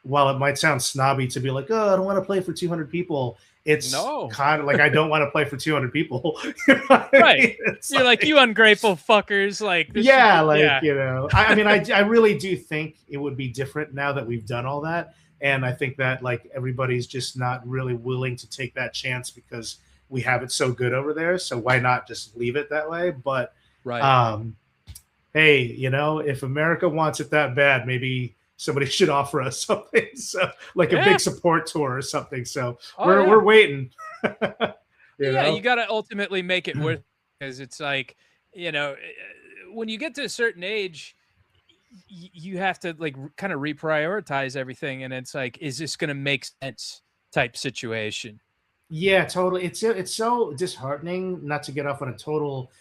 while it might sound snobby to be like, oh, I don't want to play for 200 people, it's No. kind of like I don't want to play for 200 people. You know what I Right. mean? It's You're like, you ungrateful fuckers. Like, this should yeah, be- like yeah. I mean, I really do think it would be different now that we've done all that, and I think that like everybody's just not really willing to take that chance because we have it so good over there. So why not just leave it that way? But Right. hey, if America wants it that bad, maybe somebody should offer us something, so like a Yeah. big support tour or something. So Oh, we're yeah. we're waiting. Yeah, you got to ultimately make it worth, because it's like, when you get to a certain age, you have to like kind of reprioritize everything, and it's like, is this going to make sense type situation? Yeah, totally. It's so disheartening, not to get off on a total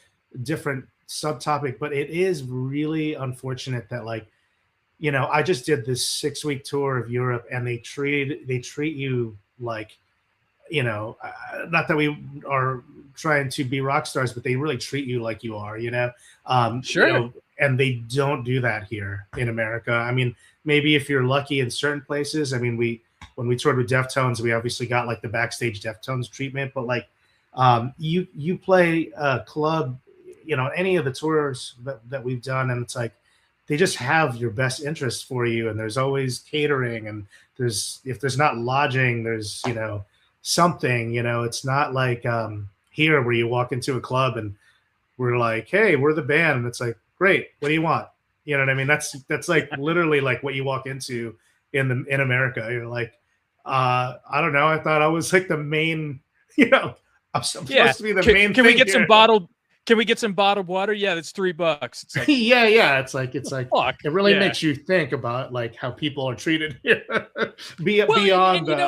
different subtopic, but it is really unfortunate that like, I just did this 6-week tour of Europe, and they treat you like, not that we are trying to be rock stars, but they really treat you like you are, Sure. and they don't do that here in America. I mean, maybe if you're lucky in certain places. I mean, when we toured with Deftones, we obviously got like the backstage Deftones treatment, but like, you play a club, any of the tours that we've done, and it's like they just have your best interests for you, and there's always catering, and if there's not lodging, there's something. It's not like here where you walk into a club and we're like, hey, we're the band, and it's like, great, what do you want? You know what I mean? That's like literally like what you walk into in America. You're like, I don't know, I thought I was like the main, I'm supposed Yeah. to be the Can, main can we thing get here. some bottled? Can we get some bottled water? Yeah, that's $3. It's like, Yeah, it's like fuck. it really Yeah. makes you think about like how people are treated here. Well, Beyond and,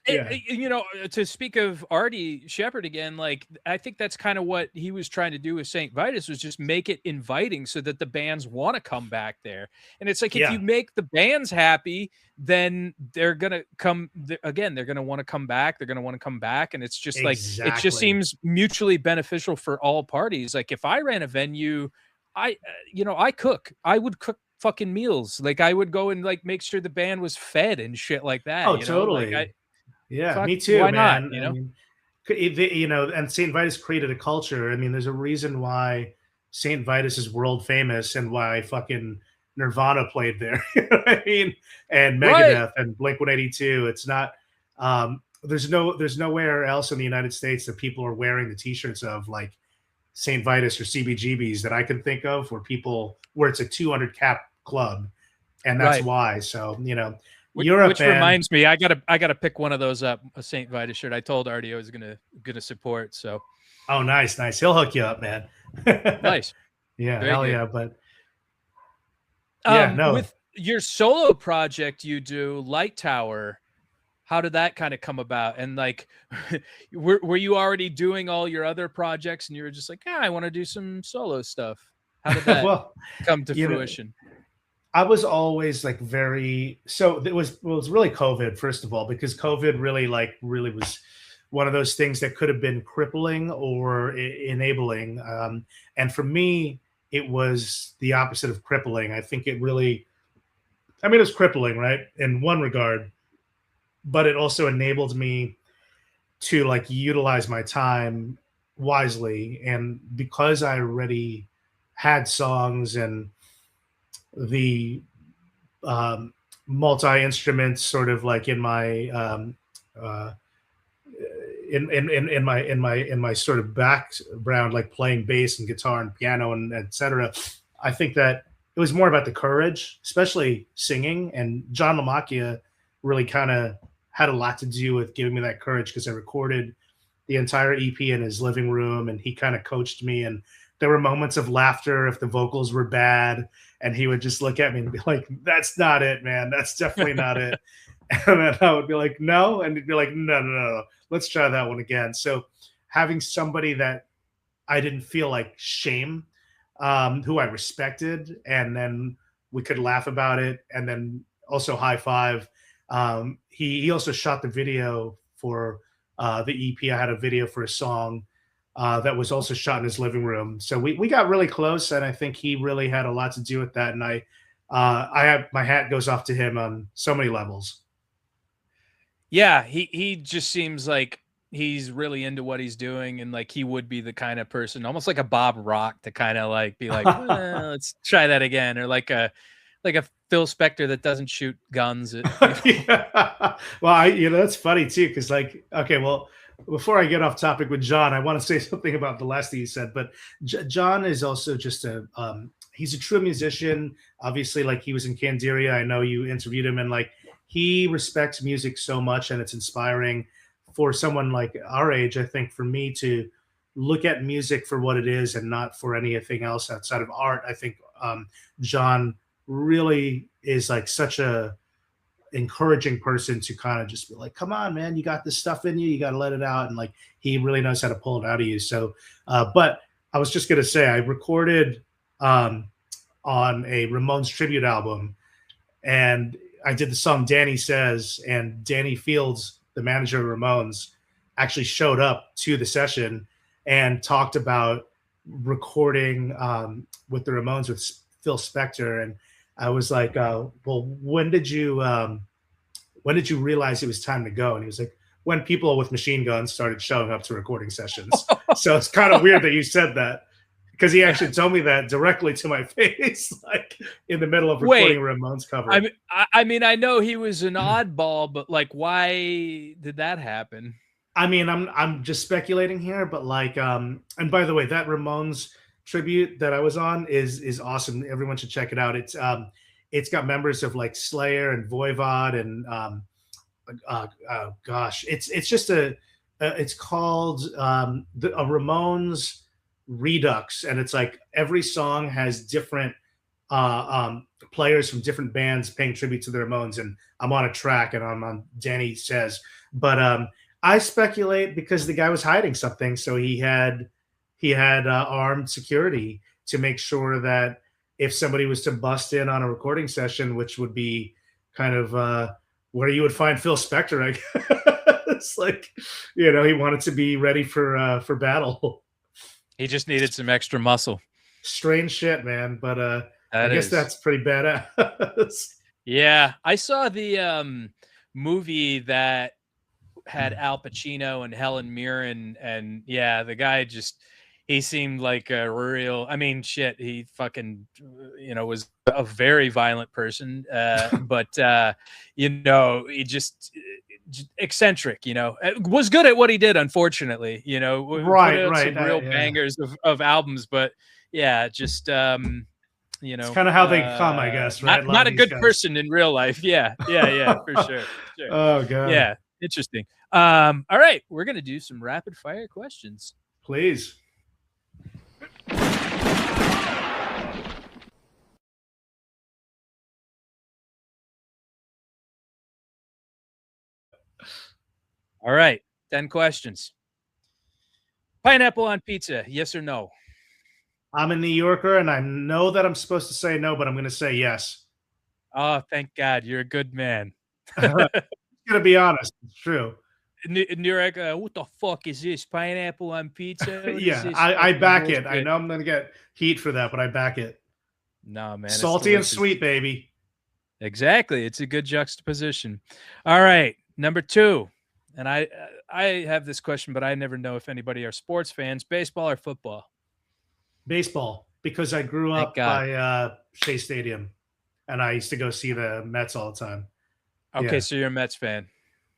yeah. To speak of Artie Shepherd again, like I think that's kind of what he was trying to do with St. Vitus, was just make it inviting so that the bands want to come back there. And it's like, if Yeah. you make the bands happy, then they're gonna come again. They're gonna want to come back. They're gonna want to come back, and it's just like, it Exactly. just seems mutually beneficial for all parties. Like if I ran a venue, I cook. I would cook fucking meals. Like I would go and like make sure the band was fed and shit like that. Oh, Like totally. Yeah, fuck, me too, why not? man. I mean, and St. Vitus created a culture. I mean, there's a reason why St. Vitus is world famous and why fucking Nirvana played there. You know what I mean? And Right. Megadeth and Blink 182. It's not. There's nowhere else in the United States that people are wearing the T-shirts of like St. Vitus or CBGBs that I can think of, where it's a 200 cap club, and that's Right. why. So Which, Europe, which man. reminds me, I gotta pick one of those up, a St. Vitus shirt. I told Artie I was gonna support. So Oh, nice. He'll hook you up, man. nice. Yeah, Very hell good. yeah. But yeah, no. With your solo project you do, Light Tower, how did that kind of come about? And like, were you already doing all your other projects and you were just like, I want to do some solo stuff? How did that Well, come to you know, fruition? I was always like so it was really COVID, first of all, because COVID really was one of those things that could have been crippling or enabling. And for me, it was the opposite of crippling. I think it was crippling, right? In one regard, but it also enabled me to like utilize my time wisely. And because I already had songs and the um, multi instruments sort of like in my uh, in my sort of background, like playing bass and guitar and piano and etc. I think that it was more about the courage, especially singing. And John LaMacchia really kind of had a lot to do with giving me that courage, because I recorded the entire EP in his living room, and he kind of coached me. And there were moments of laughter if the vocals were bad, and he would just look at me and be like, "That's not it, man. That's definitely not it." And then I would be like, "No," and he'd be like, "No, no, no, no. Let's try that one again." So having somebody that I didn't feel like shame, who I respected, and then we could laugh about it, and then also high five. He also shot the video for the EP. I had a video for a song that was also shot in his living room. So we got really close, and I think he really had a lot to do with that. And I have my hat goes off to him on so many levels. Yeah, he just seems like he's really into what he's doing, and like he would be the kind of person, almost like a Bob Rock, to kind of like be like, let's try that again, or like a Phil Spector that doesn't shoot guns. Yeah. Well, that's funny too, because like, okay, well, before I get off topic with John, I want to say something about the last thing you said. But John is also just he's a true musician. Obviously, like he was in Candiria. I know you interviewed him, and like he respects music so much, and it's inspiring for someone like our age. I think for me to look at music for what it is and not for anything else outside of art. I think John really is like such a encouraging person to kind of just be like, "Come on, man, you got this stuff in you, you got to let it out." And like he really knows how to pull it out of you. So but I was just gonna say, I recorded on a Ramones tribute album, and I did the song Danny Says, and Danny Fields, the manager of Ramones, actually showed up to the session and talked about recording with the Ramones with Phil Spector. And I was like, well, when did you realize it was time to go? And he was like, when people with machine guns started showing up to recording sessions. So it's kind of weird that you said that, because he actually told me that directly to my face, like in the middle of recording a Ramones cover. I mean, I know he was an oddball, but like, why did that happen? I mean, I'm just speculating here, but like, and by the way, that Ramones tribute that I was on is awesome. Everyone should check it out. It's got members of like Slayer and Voivod, and gosh, it's just it's called a Ramones Redux, and it's like every song has different players from different bands paying tribute to the Ramones, and I'm on a track, and I'm on Danny Says. But I speculate because the guy was hiding something, so he had armed security to make sure that if somebody was to bust in on a recording session, which would be kind of where you would find Phil Spector, I guess, like, he wanted to be ready for battle. He just needed some extra muscle. Strange shit, man. But I guess that's pretty badass. Yeah, I saw the movie that had Al Pacino and Helen Mirren, and yeah, the guy he seemed like a real, I mean, shit, he fucking, was a very violent person, but he just eccentric, was good at what he did, unfortunately, right, some real bangers of albums, but yeah, just it's kind of how they come, I guess, right? Not a good person in real life. Yeah, for sure. Oh god. Yeah, interesting. All right, we're gonna do some rapid fire questions. Please. All right, 10 questions. Pineapple on pizza, yes or no? I'm a New Yorker, and I know that I'm supposed to say no, but I'm going to say yes. Oh, thank God. You're a good man. I'm going to be honest. It's true. New York, what the fuck is this? Pineapple on pizza? Yeah, I back it. I know I'm going to get heat for that, but I back it. No, man. Salty and sweet, baby. Exactly. It's a good juxtaposition. All right. Number 2. And I have this question, but I never know if anybody are sports fans, baseball or football. Baseball, because I grew Thank up God. by Shea Stadium, and I used to go see the Mets all the time. Okay, Yeah. so you're a Mets fan.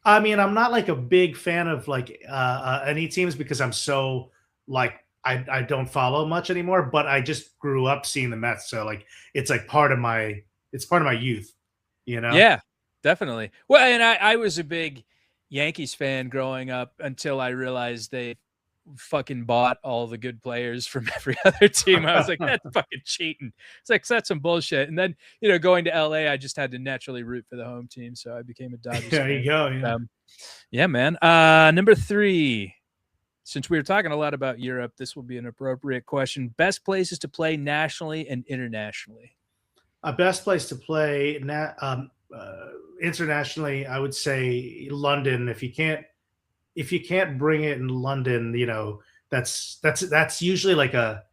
I mean, I'm not like a big fan of like any teams because I'm so like I don't follow much anymore. But I just grew up seeing the Mets, so like it's like part of my youth, you know. Yeah, definitely. Well, and I was a big Yankees fan growing up until I realized they fucking bought all the good players from every other team. I was like, that's fucking cheating. It's like, that's some bullshit. And then, going to LA, I just had to naturally root for the home team. So I became a Dodgers There fan. you go. Yeah. Yeah, man. Number 3, since we were talking a lot about Europe, this will be an appropriate question. Best places to play nationally and internationally. Best place to play internationally, I would say London. If you can't bring it in London, that's usually like a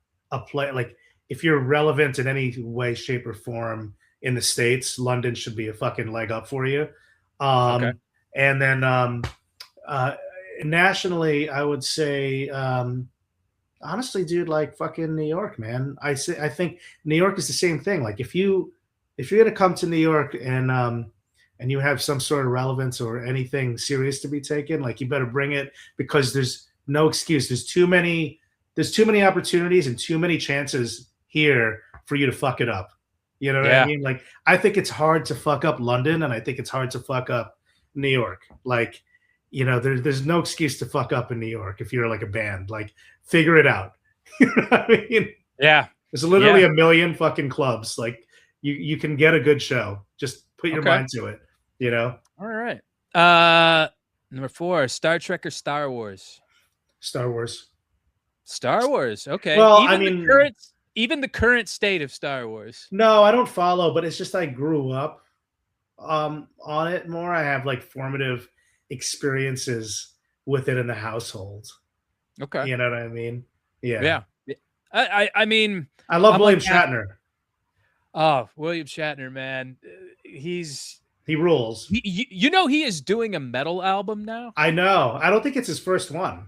play. Like if you're relevant in any way, shape, or form in the States, London should be a fucking leg up for you. Okay. And then uh, nationally, I would say honestly, dude, like fucking New York, man. I think New York is the same thing. Like if you're gonna come to New York and you have some sort of relevance or anything serious to be taken, like you better bring it because there's no excuse. There's too many opportunities and too many chances here for you to fuck it up. You know what I mean? Like I think it's hard to fuck up London and I think it's hard to fuck up New York. Like, there's no excuse to fuck up in New York if you're like a band. Like figure it out. You know what I mean? Yeah. There's literally a million fucking clubs. Like you can get a good show. Just put your mind to it, All right. Number 4, Star Trek or Star Wars? Star Wars. Star Wars. Okay. Well, even the current state of Star Wars. No, I don't follow, but it's just I grew up on it more. I have like formative experiences with it in the household. Okay. You know what I mean? Yeah. I mean, I love William Shatner. Oh, William Shatner, man. He rules. He is doing a metal album now? I know. I don't think it's his first one.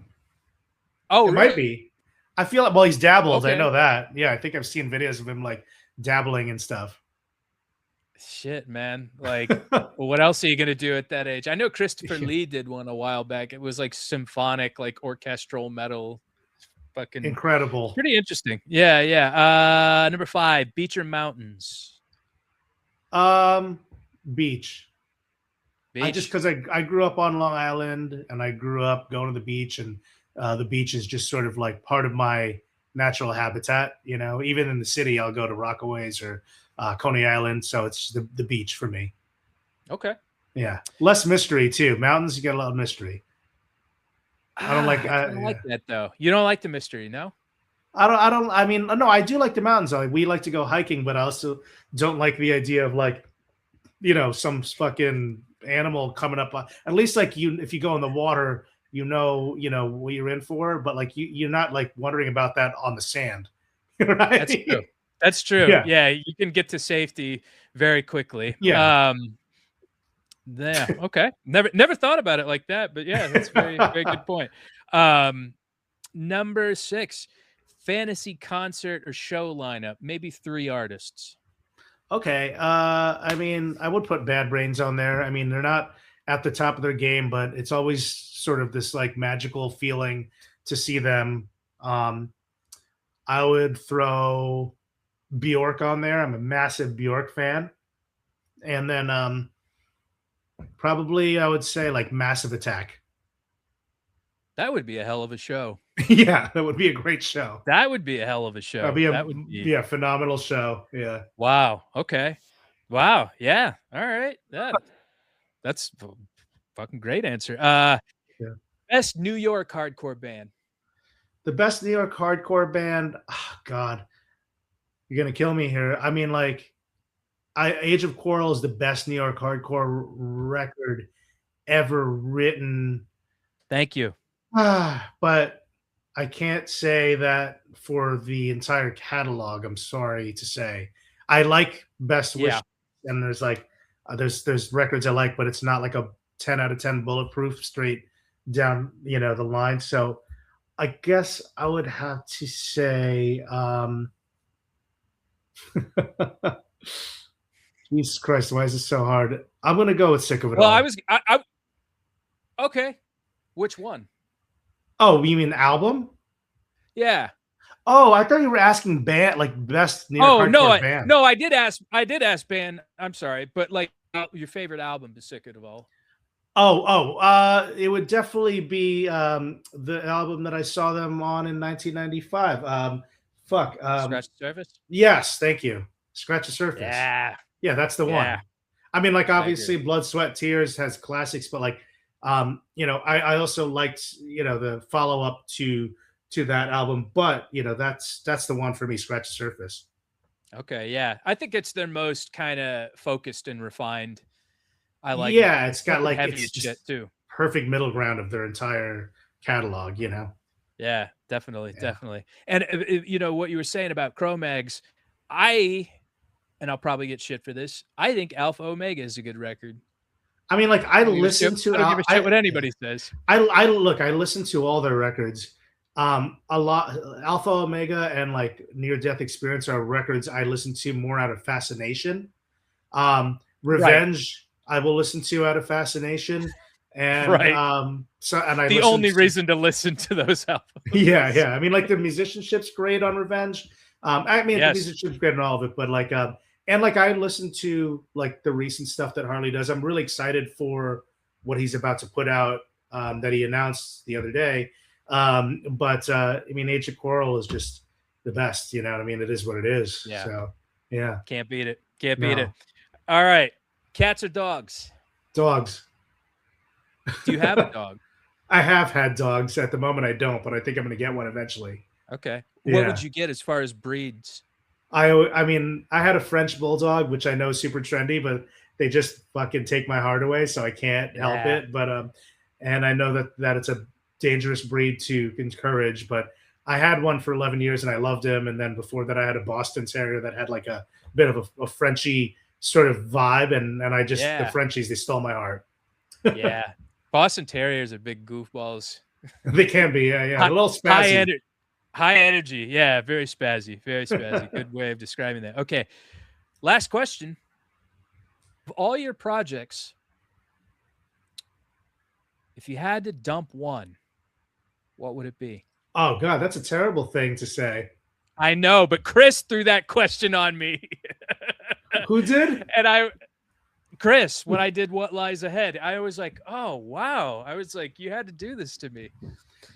Oh, it might be. I feel like, well, he's dabbled. Okay. I know that. Yeah, I think I've seen videos of him like dabbling and stuff. Shit, man. Like, well, what else are you going to do at that age? I know Christopher Lee did one a while back. It was like symphonic, like orchestral metal. Fucking incredible. Pretty interesting. Yeah. Number 5, beach or mountains? Beach. Just because I grew up on Long Island and I grew up going to the beach, and the beach is just sort of like part of my natural habitat. Even in the city, I'll go to Rockaways or Coney Island. So it's the beach for me. Okay. Yeah. Less mystery too. Mountains, you get a lot of mystery. I don't like that though. You don't like the mystery, no? I mean, no, I do like the mountains. We like to go hiking, but I also don't like the idea of like, some fucking animal coming up. At least like if you go in the water, you know what you're in for, but like you're not like wondering about that on the sand. Right? That's true. Yeah. You can get to safety very quickly. Yeah. Yeah. Okay. Never thought about it like that, but yeah, that's very, very good point. Number 6, fantasy concert or show lineup, maybe 3 artists. Okay. I mean, I would put Bad Brains on there. I mean, they're not at the top of their game, but it's always sort of this like magical feeling to see them. I would throw Bjork on there. I'm a massive Bjork fan. And then probably I would say like Massive Attack. That would be a hell of a show. Yeah, that would be a great show. That would be a hell of a show. That would be a phenomenal show. Yeah. Wow. Okay. Wow. Yeah. All right. That's a fucking great answer. Best New York hardcore band. The best New York hardcore band. Oh, God, you're gonna kill me here. I mean, like, Age of Quarrel is the best New York hardcore record ever written. Thank you. But I can't say that for the entire catalog. I'm sorry to say. I like Best Wish, and there's like there's records I like, but it's not like a 10 out of 10 bulletproof straight down, the line. So I guess I would have to say, Jesus Christ, why is this so hard? I'm gonna go with Sick of It Well, All. Okay. Which one? Oh, you mean album? Yeah. Oh, I thought you were asking band, like best New York hardcore band. No, I did ask band. I'm sorry, but like your favorite album is Sick of It All. It would definitely be the album that I saw them on in 1995. Scratch the Surface. Yes, thank you. Scratch the Surface. Yeah, that's the one. I mean, like obviously, Blood, Sweat, Tears has classics, but like, I also liked the follow up to that album, but that's the one for me. Scratch the Surface. Okay, yeah, I think it's their most kind of focused and refined. I like. Yeah, it's got like heavy it's just shit too. Perfect middle ground of their entire catalog. Yeah, definitely. And what you were saying about Cro-Mags, and I'll probably get shit for this. I think Alpha Omega is a good record. I mean, like I don't give a shit what anybody says. I listen to all their records. A lot Alpha Omega and like Near Death Experience are records I listen to more out of fascination. Revenge I will listen to out of fascination. And the only reason to listen to those albums. Yeah. I mean, like the musicianship's great on Revenge. The musicianship's great on all of it, but like and like I listen to like the recent stuff that Harley does. I'm really excited for what he's about to put out that he announced the other day. But I mean, Age of Coral is just the best. You know what I mean? It is what it is. Yeah. So yeah, can't beat it. All right, cats or dogs? Dogs. Do you have a dog? I have had dogs. At the moment, I don't, but I think I'm going to get one eventually. Okay. What would you get as far as breeds? I mean, I had a French bulldog, which I know is super trendy, but they just fucking take my heart away, so I can't help it. But and I know that it's a dangerous breed to encourage. But I had one for 11 years, and I loved him. And then before that, I had a Boston Terrier that had like a bit of a Frenchie sort of vibe, and I just the Frenchies, they stole my heart. Yeah, Boston Terriers are big goofballs. They can be, a little spazzy. High energy. Yeah, very spazzy. Good way of describing that. Okay. Last question. Of all your projects, if you had to dump one, what would it be? Oh, God, that's a terrible thing to say. I know, but Chris threw that question on me. Who did? And Chris, when I did What Lies Ahead, I was like, oh, wow. I was like, you had to do this to me.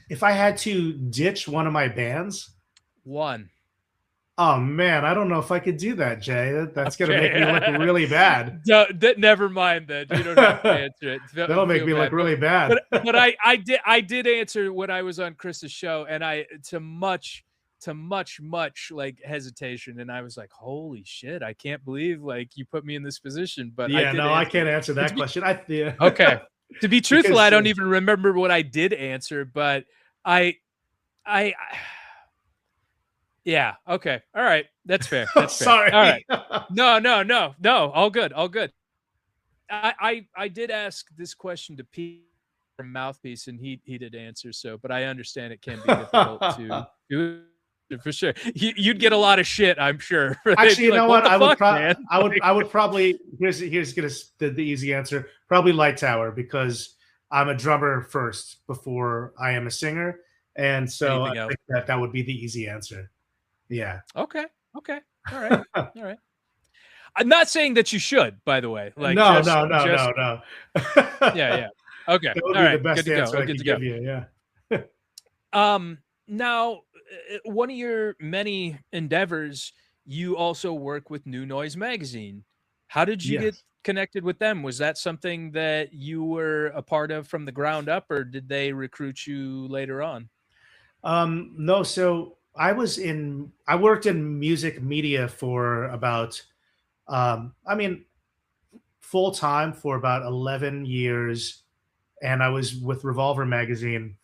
If I had to ditch one of my bands? One. Oh, man, I don't know if I could do that, Jay. That's going to make me look really bad. Never mind that. You don't have to answer it. That'll make me look really bad. But I did answer when I was on Chris's show, and to much like hesitation, and I was like, holy shit, I can't believe like you put me in this position. But I can't answer that question. Okay. To be truthful, I don't even remember what I did answer, but yeah. Okay. All right. That's fair. Sorry. All right. No. All good. I did ask this question to Pete from Mouthpiece, and he did answer. So, but I understand it can be difficult to do. For sure, you'd get a lot of shit, I'm sure. Actually, you know what? I would probably here's the easy answer. Probably Light Tower, because I'm a drummer first before I am a singer, and so I think that would be the easy answer. Yeah. Okay. All right. I'm not saying that you should, by the way. Like no. Yeah. Okay. That would be the best answer I could give you. Yeah. Now, one of your many endeavors, you also work with New Noise Magazine. How did you get connected with them? Was that something that you were a part of from the ground up, or did they recruit you later on? No. So I worked in music media for about, full time for about 11 years. And I was with Revolver Magazine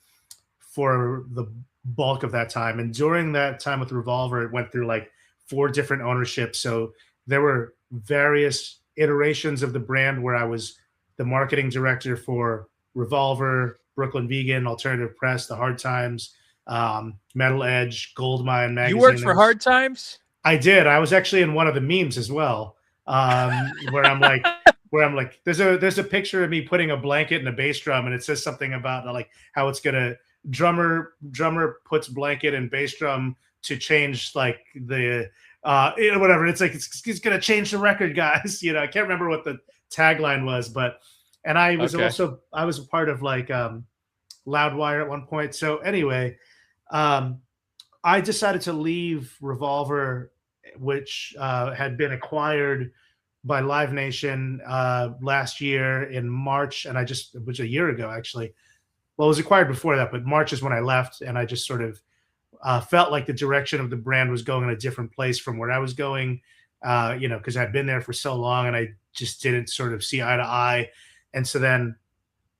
for the bulk of that time. And during that time with Revolver, it went through like 4 different ownerships. So there were various iterations of the brand where I was the marketing director for Revolver, Brooklyn Vegan, Alternative Press, The Hard Times, Metal Edge, Goldmine magazine. You worked for Hard Times? I did. I was actually in one of the memes as well, where I'm like, there's a picture of me putting a blanket and a bass drum, and it says something about like how it's gonna drummer puts blanket and bass drum to change like the whatever. It's like it's gonna change the record, guys. You know, I can't remember what the tagline was, but and I was also I was a part of like Loudwire at one point. So anyway, I decided to leave Revolver, which had been acquired by Live Nation last year in March, and it was a year ago actually. Well, it was acquired before that, but March is when I left, and I just sort of felt like the direction of the brand was going in a different place from where I was going, you know, because I'd been there for so long, and I just didn't sort of see eye to eye. And so then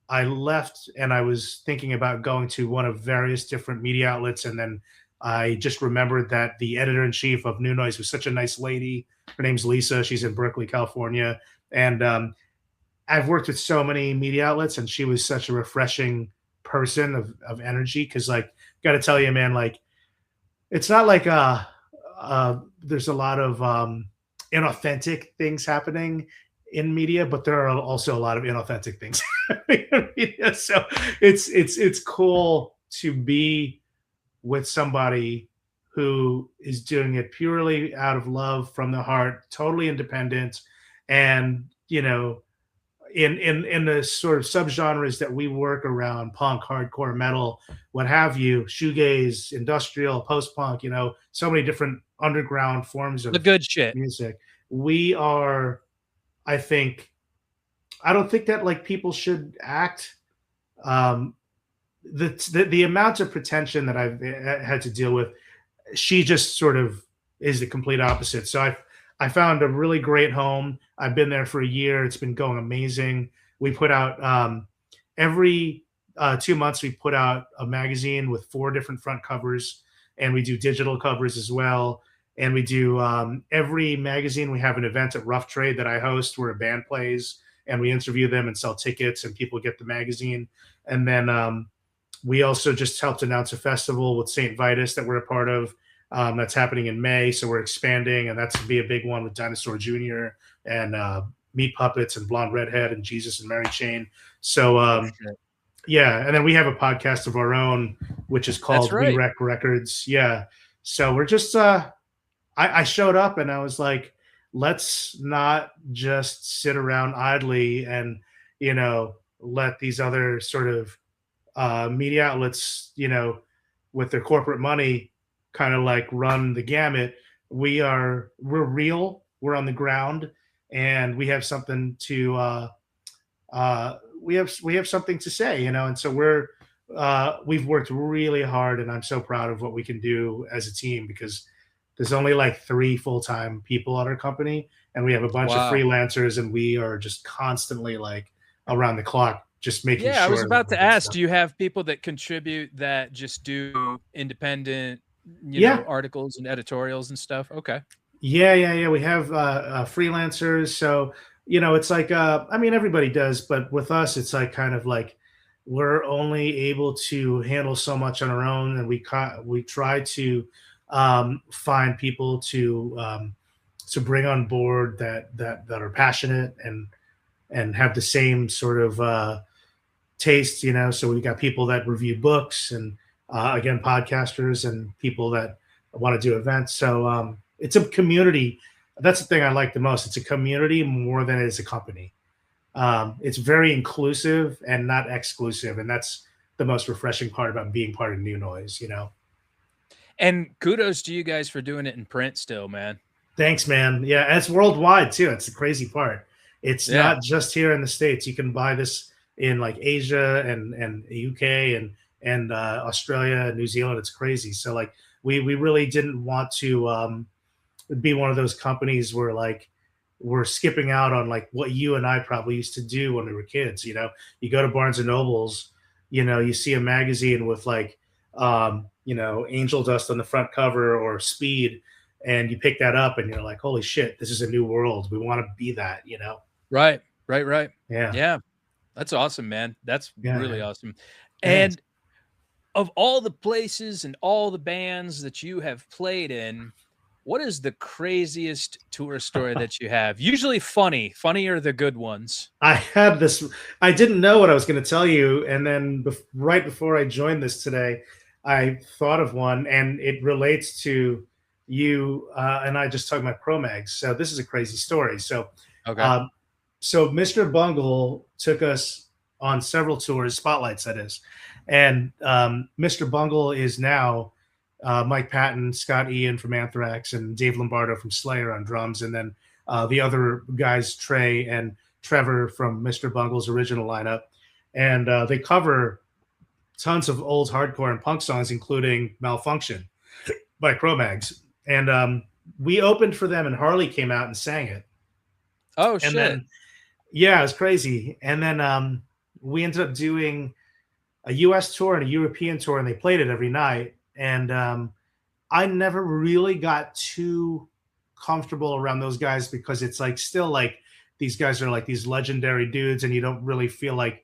I left, and I was thinking about going to one of various different media outlets, and then I just remembered that the editor-in-chief of New Noise was such a nice lady. Her name's Lisa. She's in Berkeley, California. And I've worked with so many media outlets, and she was such a refreshing person of energy. Because, like, got to tell you, man, like, it's not like there's a lot of inauthentic things happening in media, but there are also a lot of inauthentic things in media. So it's cool to be with somebody who is doing it purely out of love from the heart, totally independent, and you know, in the sort of subgenres that we work around, punk, hardcore, metal, what have you, shoegaze, industrial, post-punk, you know, so many different underground forms of the good shit music. We are, I don't think that like people should act. The amount of pretension that I've had to deal with, she just sort of is the complete opposite. So I found a really great home. I've been there for a year. It's been going amazing. We put out every 2 months, we put out a magazine with 4 different front covers, and we do digital covers as well. And we do every magazine. We have an event at Rough Trade that I host where a band plays, and we interview them and sell tickets, and people get the magazine. And then we also just helped announce a festival with St. Vitus that we're a part of. That's happening in May. So we're expanding, and that's going to be a big one with Dinosaur Jr. and Meat Puppets and Blonde Redhead and Jesus and Mary Chain. So, yeah. And then we have a podcast of our own, which is called Rewreck Records. Yeah. So we're just, I showed up and I was like, let's not just sit around idly and, you know, let these other sort of media outlets, you know, with their corporate money kind of like run the gamut. We're real, we're on the ground, and we have something to we have something to say, you know. And so we've worked really hard, and I'm so proud of what we can do as a team, because there's only like 3 full-time people at our company, and we have a bunch of freelancers, and we are just constantly like around the clock just making sure. Yeah, I was about to ask, do you have people that contribute that just do independent, you know, articles and editorials and stuff? Okay. Yeah. We have freelancers. So, you know, it's like, I mean, everybody does, but with us, it's like kind of like we're only able to handle so much on our own, and we try to find people to bring on board that are passionate and have the same sort of taste, you know. So we got people that review books, and again, podcasters, and people that want to do events. So it's a community. That's the thing I like the most. It's a community more than it is a company. It's very inclusive and not exclusive, and that's the most refreshing part about being part of New Noise, you know. And kudos to you guys for doing it in print still, man. Thanks, man. Yeah, and it's worldwide too. It's the crazy part. It's not just here in the States. You can buy this in like Asia and UK and Australia and New Zealand. It's crazy. So like we really didn't want to be one of those companies where like we're skipping out on like what you and I probably used to do when we were kids. You know, you go to Barnes and Nobles, you know, you see a magazine with like you know, Angel Dust on the front cover or Speed, and you pick that up and you're like, holy shit, this is a new world. We want to be that, you know? Right. Yeah. That's awesome, man. That's Yeah, really yeah. awesome. Thanks. And of all the places and all the bands that you have played in, what is the craziest tour story that you have? Usually funny are the good ones. I had this. I didn't know what I was going to tell you, and then right before I joined this today, I thought of one, and it relates to you and I just talking about Pro-Mags. So this is a crazy story. Okay. Um, so Mr. Bungle took us on several tours, spotlights that is, and Mr. Bungle is now Mike Patton, Scott Ian from Anthrax, and Dave Lombardo from Slayer on drums, and then the other guys, Trey and Trevor from Mr. Bungle's original lineup, and they cover tons of old hardcore and punk songs, including "Malfunction" by Cro-Mags. And we opened for them, and Harley came out and sang it. Oh And shit. then, yeah, it was crazy. And then we ended up doing a U.S. tour and a European tour, and they played it every night. And I never really got too comfortable around those guys because it's like still like these guys are like these legendary dudes, and you don't really feel like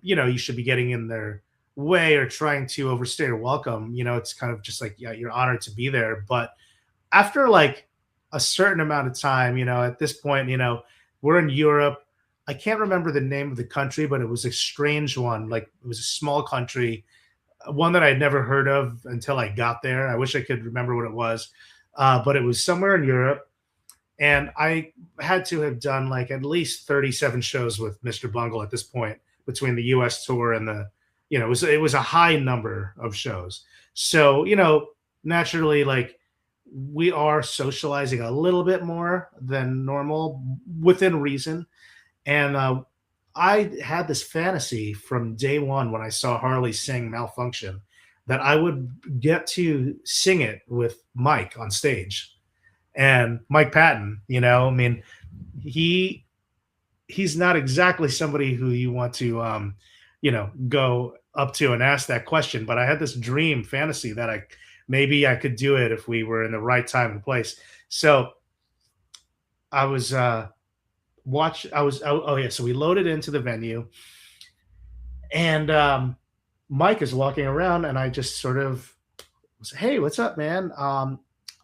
you should be getting in their way or trying to overstay your welcome. It's kind of just like, yeah, you're honored to be there. But after like a certain amount of time, at this point, we're in Europe. I can't remember the name of the country, but it was a strange one. Like it was a small country, one that I'd never heard of until I got there. I wish I could remember what it was, but it was somewhere in Europe. And I had to have done like at least 37 shows with Mr. Bungle at this point between the US tour and it was a high number of shows. So, naturally, like we are socializing a little bit more than normal within reason. And I had this fantasy from day one when I saw Harley sing Malfunction that I would get to sing it with Mike on stage. And Mike Patton, I mean, he's not exactly somebody who you want to go up to and ask that question, but I had this dream fantasy that maybe I could do it if we were in the right time and place. So I was so we loaded into the venue, and Mike is walking around, and I just sort of was, hey, what's up, man? I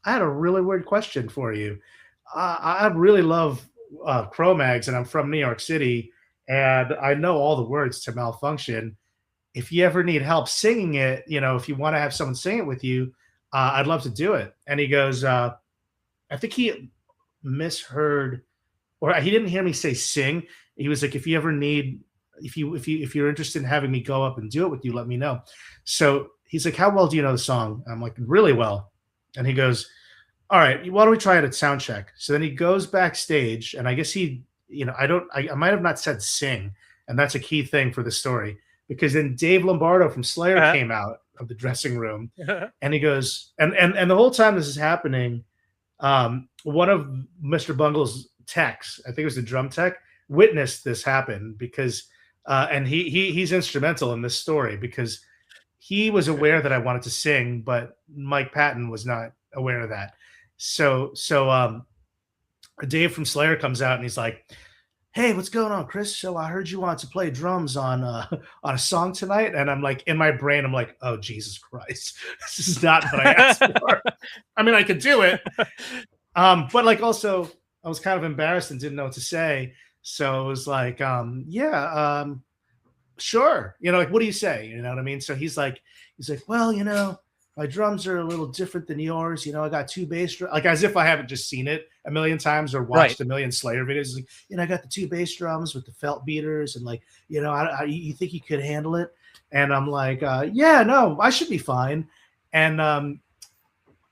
had a really weird question for you. I really love Cro-Mags, and I'm from New York City, and I know all the words to Malfunction. If you ever need help singing it, if you want to have someone sing it with you, I'd love to do it. And he goes, I think he misheard, or he didn't hear me say sing. He was like, if you ever need, if you're interested in having me go up and do it with you, let me know. So he's like, how well do you know the song? I'm like, really well. And he goes, all right, why don't we try it at sound check? So then he goes backstage, and I guess I might have not said sing, and that's a key thing for the story, because then Dave Lombardo from Slayer came out of the dressing room, and he goes, and the whole time this is happening, one of Mr. Bungle's techs, I think it was the drum tech, witnessed this happen because, and he's instrumental in this story because he was aware that I wanted to sing, but Mike Patton was not aware of that. So Dave from Slayer comes out and he's like, hey, what's going on, Chris? So I heard you wanted to play drums on a song tonight. And I'm like, in my brain, I'm like, oh, Jesus Christ. This is not what I asked for. I mean, I could do it. But like also I was kind of embarrassed and didn't know what to say. So it was like, sure. Like, what do you say? You know what I mean? So he's like, well, my drums are a little different than yours. I got two bass drums, like as if I haven't just seen it a million times or watched a million Slayer videos. Like, I got the two bass drums with the felt beaters, and like, you think you could handle it? And I'm like, yeah, no, I should be fine. And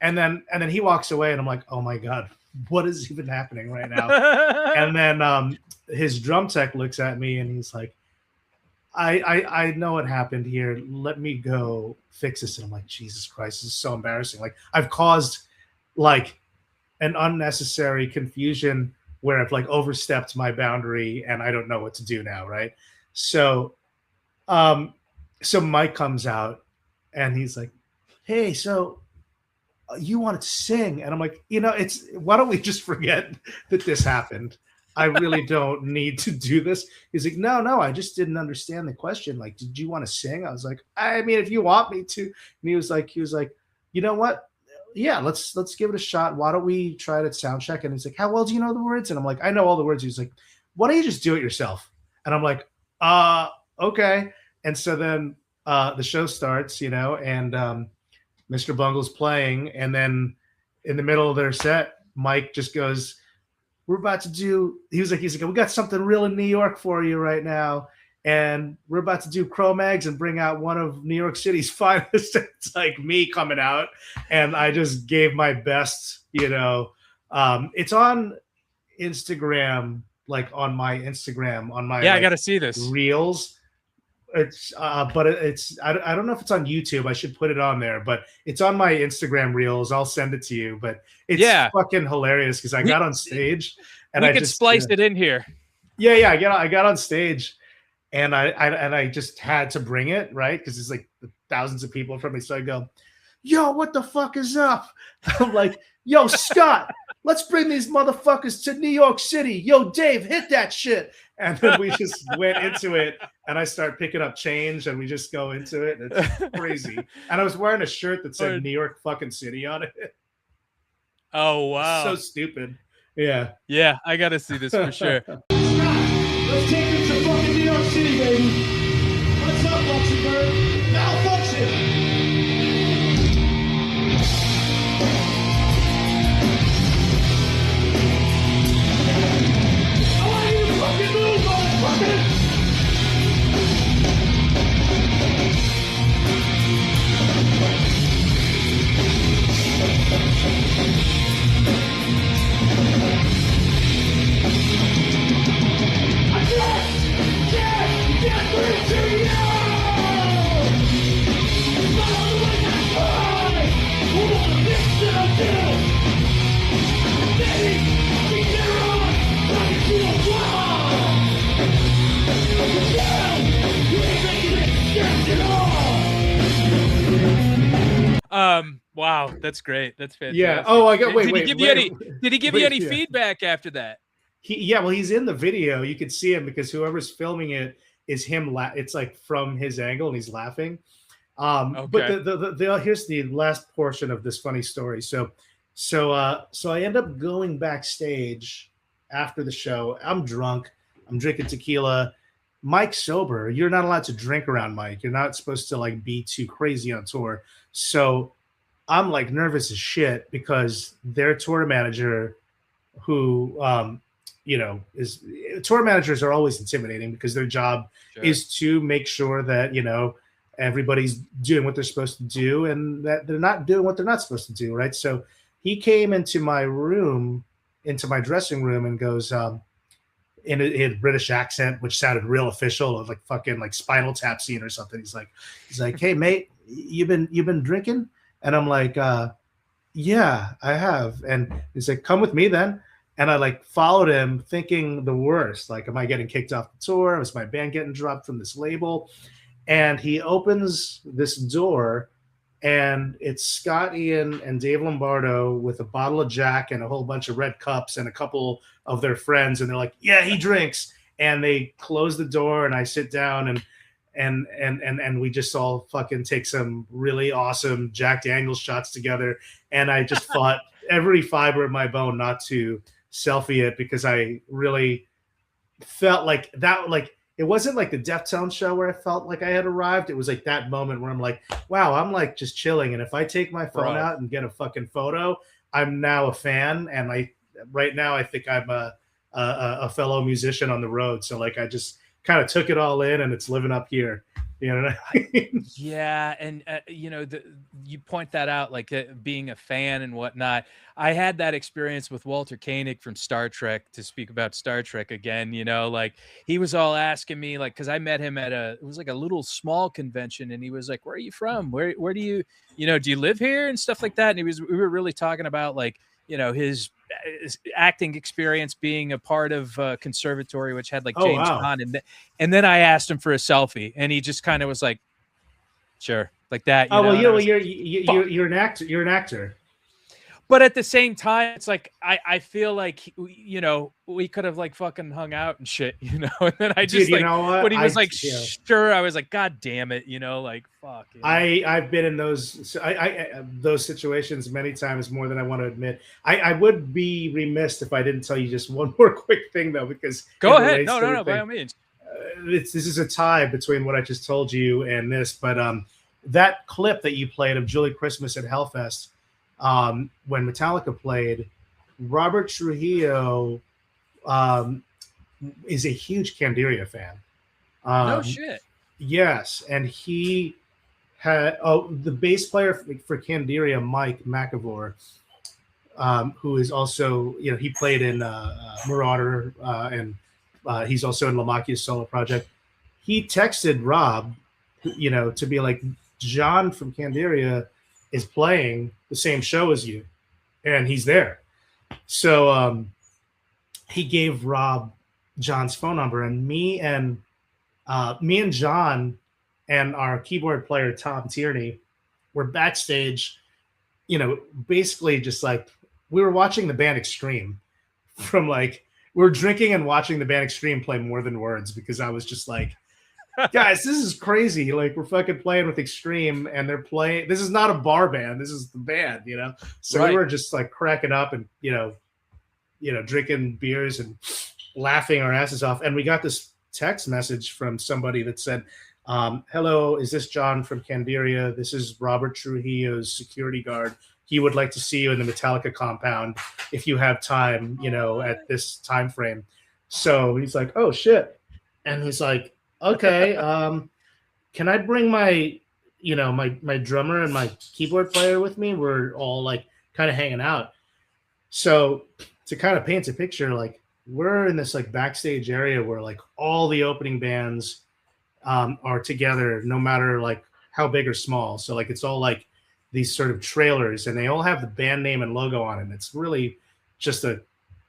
then he walks away, and I'm like, oh my God, what is even happening right now? And then his drum tech looks at me, and he's like, I know what happened here. Let me go fix this. And I'm like, Jesus Christ, this is so embarrassing. Like, I've caused like an unnecessary confusion where I've like overstepped my boundary and I don't know what to do now. Right. So Mike comes out and he's like, hey, so you wanted to sing? And I'm like, why don't we just forget that this happened? I really don't need to do this. He's like, no, I just didn't understand the question. Like, did you want to sing? I was like, I mean, if you want me to. And he was like, you know what? Yeah, let's give it a shot. Why don't we try to sound check? And he's like, how well do you know the words? And I'm like, I know all the words. He's like, why don't you just do it yourself? And I'm like, okay. And so then the show starts, and Mr. Bungle's playing, and then in the middle of their set, Mike just goes, we're about to do, he's like, we got something real in New York for you right now. And we're about to do Cro-Mags and bring out one of New York City's finest. It's like me coming out. And I just gave my best, it's on Instagram, like on my Instagram, on my I got to see this reels. It's but it's I don't know if it's on YouTube. I should put it on there, but it's on my Instagram reels. I'll send it to you. But it's fucking hilarious because I got on stage and I just splice it in here. Yeah, I got on stage and I just had to bring it, right? Because it's like thousands of people from me. So I go, yo, what the fuck is up? I'm like, yo, Scott, let's bring these motherfuckers to New York City. Yo, Dave, hit that shit. And then we just went into it, and I start picking up change, and we just go into it. And it's crazy. And I was wearing a shirt that said New York fucking City on it. Oh, wow. So stupid. Yeah. Yeah, I got to see this for sure. Scott, let's take it to fucking New York City, baby. What's up, Luxembourg? Malfunction. Wow, that's great. That's fantastic. Yeah. Oh, I got. Wait. Did he give you any feedback after that? Well, he's in the video. You could see him because whoever's filming it is him. It's like from his angle, and he's laughing. Okay. But the here's the last portion of this funny story. So I end up going backstage after the show. I'm drunk. I'm drinking tequila. Mike's sober. You're not allowed to drink around Mike. You're not supposed to like be too crazy on tour. So I'm like nervous as shit because their tour manager, who is tour managers are always intimidating because their job is to make sure that everybody's doing what they're supposed to do and that they're not doing what they're not supposed to do, right? So he came into my dressing room and goes in a British accent, which sounded real official, of like fucking like Spinal Tap scene or something. He's like, hey mate, you've been drinking? And I'm like, yeah, I have. And he's like, come with me then. And I like followed him thinking the worst. Like, am I getting kicked off the tour? Was my band getting dropped from this label? And he opens this door and it's Scott Ian and Dave Lombardo with a bottle of Jack and a whole bunch of red cups and a couple of their friends. And they're like, yeah, he drinks. And they close the door and I sit down and we just all fucking take some really awesome Jack Daniels shots together. And I just fought every fiber of my bone not to selfie it because I really felt like that, like, it wasn't like the Deftones show where I felt like I had arrived. It was like that moment where I'm like, wow, I'm like just chilling. And if I take my phone out and get a fucking photo, I'm now a fan. And right now I think I'm a fellow musician on the road. So like, I just kind of took it all in and it's living up here. You know what I mean? Yeah. And, you point that out, like being a fan and whatnot. I had that experience with Walter Koenig from Star Trek, to speak about Star Trek again, like he was all asking me, like, cause I met him at it was like a little small convention. And he was like, where are you from? Where do you, do you live here and stuff like that? And we were really talking about like, his acting experience being a part of conservatory, which had like James Caan. And then I asked him for a selfie and he just kind of was like, sure, like that. You're an actor. You're an actor. but at the same time, it's like I feel like you know we could have like fucking hung out and shit, you know. And then I just Dude, you like know what? when he was like Yeah. sure, I was like, God damn it, you know, like fuck. You know? I've been in those situations many times, more than I want to admit. I would be remiss if I didn't tell you just one more quick thing though, because Go it ahead. relates No, to no, no, by everything. all means. This is a tie between what I just told you and this, but that clip that you played of Julie Christmas at Hellfest, when Metallica played, Robert Trujillo is a huge Candiria fan. No shit. Yes, and he had the bass player for Candiria, Mike McAvor, who is also, you know, he played in Marauder, and he's also in Lamakia's solo project. He texted Rob, you know, to be like, John from Candiria is playing the same show as you, and he's there. So he gave Rob John's phone number, and me and John and our keyboard player Tom Tierney were backstage, you know, basically just like we were watching the band Extreme from like we were drinking and watching the band Extreme play More Than Words, because I was just like, guys, this is crazy. Like, we're fucking playing with Extreme and they're playing. This is not a bar band. This is the band, you know? So Right. we were just like cracking up and, you know, drinking beers and laughing our asses off. And we got this text message from somebody that said, hello, is this John from Candiria? This is Robert Trujillo's security guard. He would like to see you in the Metallica compound if you have time, you know, at this time frame. So he's like, oh shit. And he's like, okay, can I bring my, you know, my drummer and my keyboard player with me? We're all like kind of hanging out. So to kind of paint a picture, like we're in this like backstage area where like all the opening bands are together, no matter like how big or small. So like it's all like these sort of trailers, and they all have the band name and logo on it. And it's really just a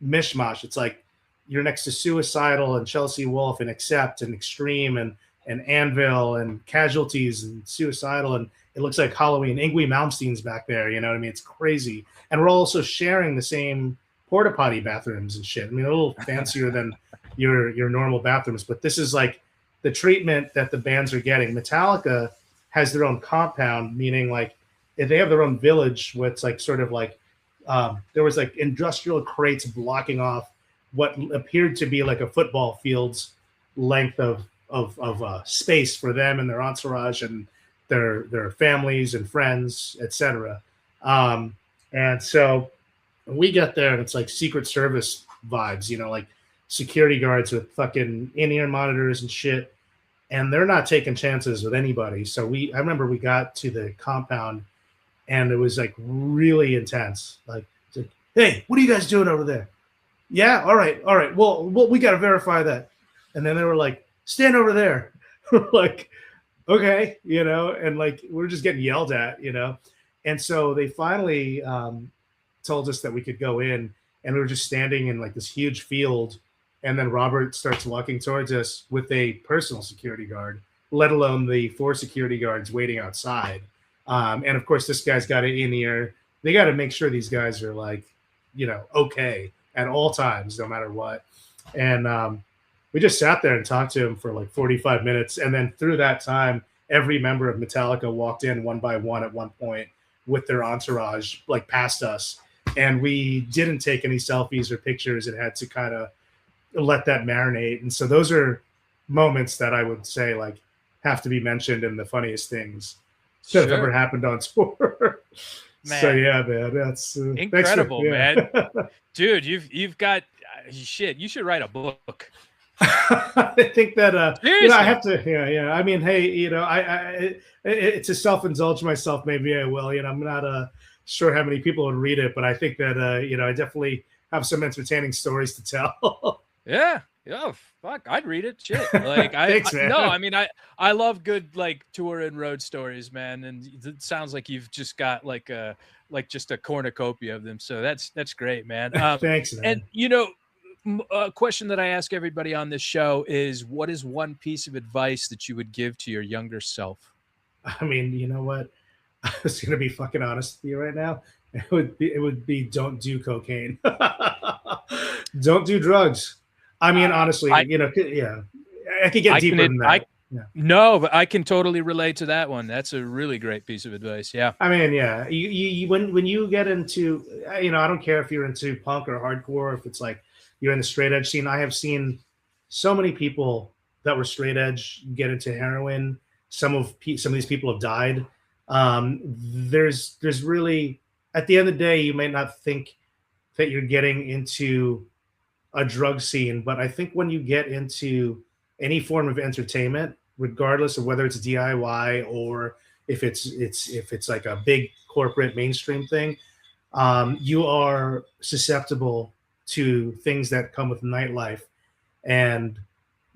mishmash. It's like you're next to Suicidal and Chelsea Wolf and Accept and Extreme and Anvil and Casualties and Suicidal, and it looks like Halloween. Yngwie Malmsteen's back there, you know what I mean? It's crazy. And we're also sharing the same porta potty bathrooms and shit. I mean, a little fancier than your normal bathrooms, but this is like the treatment that the bands are getting. Metallica has their own compound, meaning like they have their own village, where it's like sort of like there was like industrial crates blocking off what appeared to be like a football field's length of space for them and their entourage and their families and friends, etc. And so we get there and it's like Secret Service vibes, you know, like security guards with fucking in-ear monitors and shit, and they're not taking chances with anybody. So I remember we got to the compound and it was like really intense. Like, it's like, hey, what are you guys doing over there? Yeah, all right. Well, we got to verify that. And then they were like, stand over there. Like, okay, you know, and like we're just getting yelled at, you know. And so they finally told us that we could go in, and we were just standing in like this huge field. And then Robert starts walking towards us with a personal security guard, let alone the 4 security guards waiting outside. And of course, this guy's got it in ear. They got to make sure these guys are like, you know, okay at all times, no matter what. And we just sat there and talked to him for like 45 minutes. And then through that time, every member of Metallica walked in one by one at one point with their entourage, like past us. And we didn't take any selfies or pictures and had to kind of let that marinate. And so those are moments that I would say like have to be mentioned in the funniest things that have ever happened on tour. Man. So yeah, man, that's incredible, man. Dude, you've got shit. You should write a book. I think that you know, I have to. Yeah. I mean, hey, you know, to self-indulge myself, maybe I will. You know, I'm not sure how many people would read it, but I think that you know, I definitely have some entertaining stories to tell. Yeah. Oh, fuck. I'd read it. Shit. Like Thanks, man. No, I mean, I love good like tour and road stories, man. And it sounds like you've just got like just a cornucopia of them. So that's great, man. Thanks, man. And you know, a question that I ask everybody on this show is, what is one piece of advice that you would give to your younger self? I mean, you know what? I was going to be fucking honest with you right now. It would be don't do cocaine. Don't do drugs. I mean, honestly, I yeah, I could get I deeper can than I that. Yeah. no, but I can totally relate to that one. That's a really great piece of advice. Yeah. I mean, yeah, when you get into, I don't care if you're into punk or hardcore, if it's like you're in the straight edge scene. I have seen so many people that were straight edge get into heroin. Some of these people have died. There's really, at the end of the day, you may not think that you're getting into a drug scene, but I think when you get into any form of entertainment, regardless of whether it's DIY or if it's like a big corporate mainstream thing, you are susceptible to things that come with nightlife, and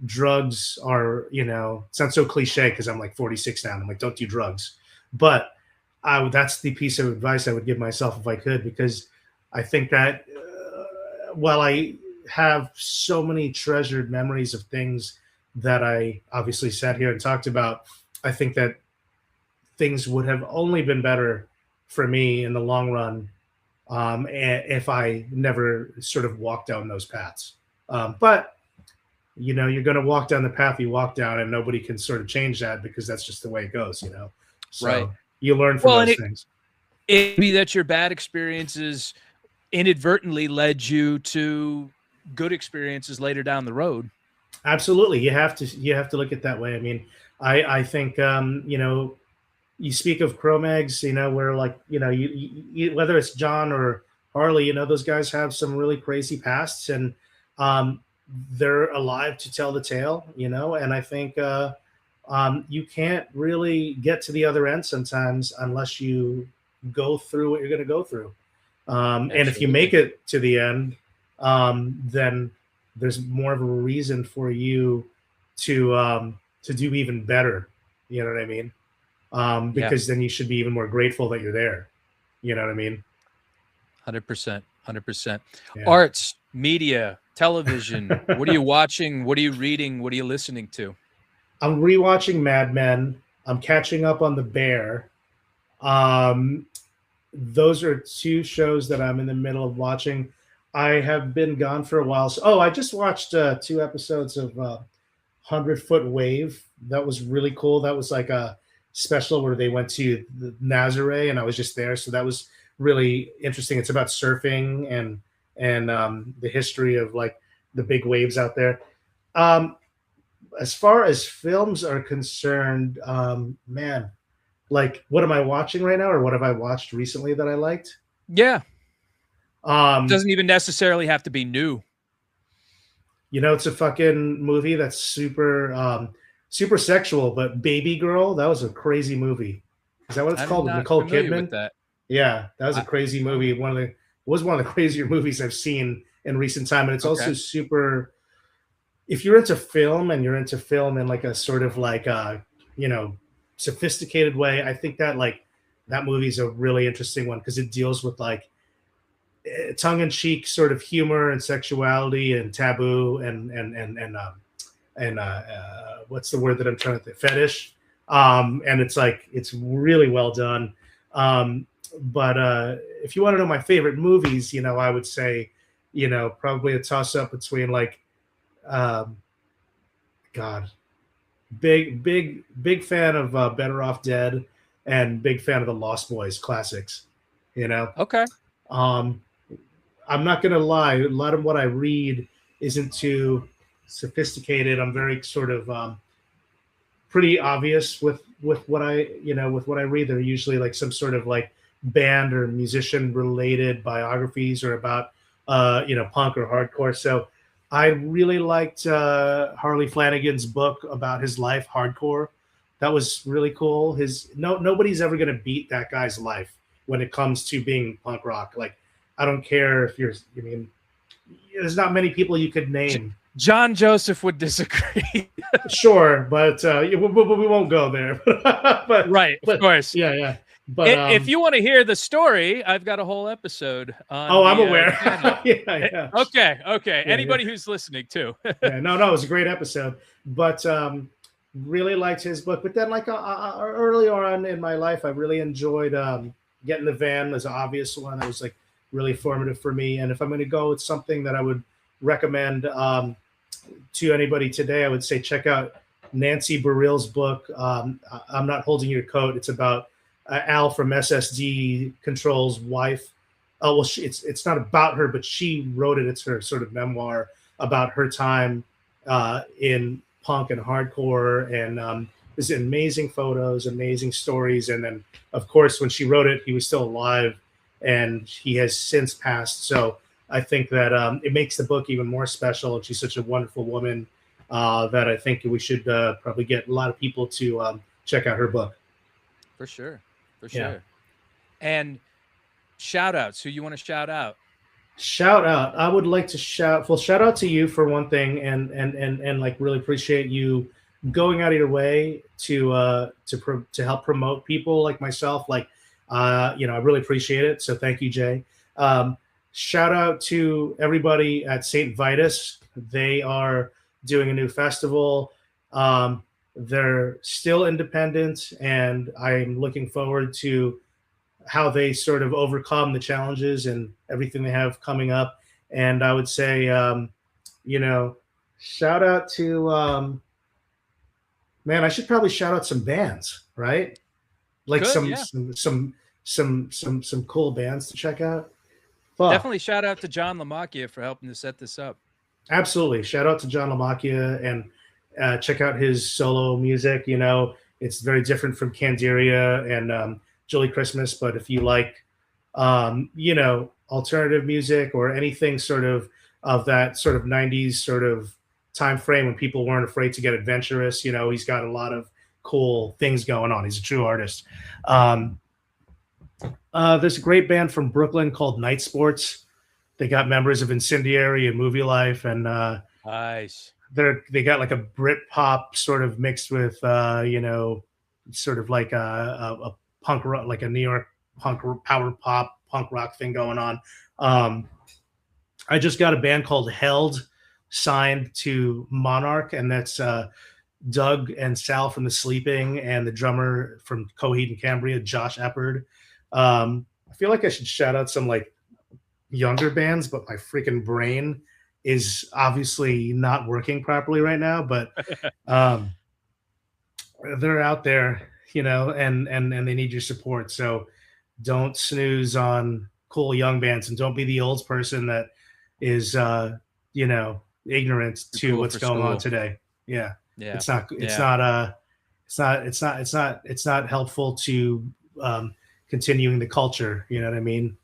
drugs are, it's not so cliche because I'm like 46 now and I'm like, don't do drugs, but that's the piece of advice I would give myself if I could, because I think that while I have so many treasured memories of things that I obviously sat here and talked about, I think that things would have only been better for me in the long run, if I never sort of walked down those paths. But you're going to walk down the path you walk down, and nobody can sort of change that because that's just the way it goes. So Right. you learn from Well, those things. It be that your bad experiences inadvertently led you to good experiences later down the road. Absolutely, you have to look at that way. I mean, I think you speak of Chromegs, where like whether it's John or Harley, those guys have some really crazy pasts, and they're alive to tell the tale, and I think you can't really get to the other end sometimes unless you go through what you're going to go through. And if you make it to the end, then there's more of a reason for you to do even better. You know what I mean? Because then you should be even more grateful that you're there. You know what I mean? 100%. 100%. Yeah. Arts, media, television. What are you watching? What are you reading? What are you listening to? I'm rewatching Mad Men. I'm catching up on The Bear. Those are two shows that I'm in the middle of watching. I have been gone for a while. I just watched 2 episodes of 100-Foot Wave. That was really cool. That was like a special where they went to the Nazaré, and I was just there. So that was really interesting. It's about surfing and the history of like the big waves out there. As far as films are concerned, man, like what am I watching right now, or what have I watched recently that I liked? Yeah. Doesn't even necessarily have to be new. It's a fucking movie that's super super sexual, but Baby Girl, that was a crazy movie. Is that what it's called? With Nicole Kidman? With that. Yeah, that was a crazy movie. It was one of the crazier movies I've seen in recent time, and it's also super. If you're into film and you're into film in like a sort of like sophisticated way, I think that like that movie is a really interesting one because it deals with like tongue-in-cheek sort of humor and sexuality and taboo and what's the word that I'm trying to think? Fetish. And it's really well done. But if you want to know my favorite movies, I would say, probably a toss-up between like big fan of Better Off Dead and big fan of the Lost Boys classics. Okay. I'm not gonna lie, a lot of what I read isn't too sophisticated. I'm very sort of pretty obvious with what I read. They're usually like some sort of like band or musician related biographies or about punk or hardcore. So I really liked Harley Flanagan's book about his life, Hardcore. That was really cool. Nobody's ever gonna beat that guy's life when it comes to being punk rock. Like, I don't care if there's not many people you could name. John Joseph would disagree. Sure, but we won't go there. But right, of course. Yeah. But if you want to hear the story, I've got a whole episode on. I'm aware. Yeah. Okay. Anybody who's listening too. No, it was a great episode. But really liked his book. But then, like earlier on in my life, I really enjoyed Get in the Van was an obvious one that was like really formative for me. And if I'm going to go with something that I would recommend to anybody today, I would say check out Nancy Burrill's book. I'm Not Holding Your Coat. It's about Al from SSD Control's wife. Oh well, it's not about her, but she wrote it. It's her sort of memoir about her time in punk and hardcore, and there's amazing photos, amazing stories. And then, of course, when she wrote it, he was still alive, and he has since passed. So I think that it makes the book even more special. And she's such a wonderful woman that I think we should probably get a lot of people to check out her book. For sure. Yeah. And shout outs, who you want to shout out? Shout out. I would like to shout out to you for one thing, and like really appreciate you going out of your way to help promote people like myself. Like, I really appreciate it. So thank you, Jay. Shout out to everybody at St. Vitus. They are doing a new festival. They're still independent, and I'm looking forward to how they sort of overcome the challenges and everything they have coming up. And I would say, shout out to, man, I should probably shout out some bands, right? Like Good, some cool bands to check out. Fuck. Definitely shout out to John LaMacchia for helping to set this up. Absolutely. Shout out to John LaMacchia, and check out his solo music. It's very different from Candiria and Julie Christmas, but if you like, alternative music or anything sort of that sort of 90s sort of time frame when people weren't afraid to get adventurous, he's got a lot of cool things going on. He's a true artist. There's a great band from Brooklyn called Night Sports. They got members of Incendiary and Movie Life, and nice. They got like a Brit pop sort of mixed with sort of like a punk rock, like a New York punk power pop punk rock thing going on. I just got a band called Held signed to Monarch, and that's Doug and Sal from The Sleeping and the drummer from Coheed and Cambria, Josh Eppard. I feel like I should shout out some like younger bands, but my freaking brain is obviously not working properly right now. But they're out there, and they need your support. So don't snooze on cool young bands, and don't be the old person that is ignorant to what's going on today. Yeah. It's not helpful to continuing the culture. You know what I mean?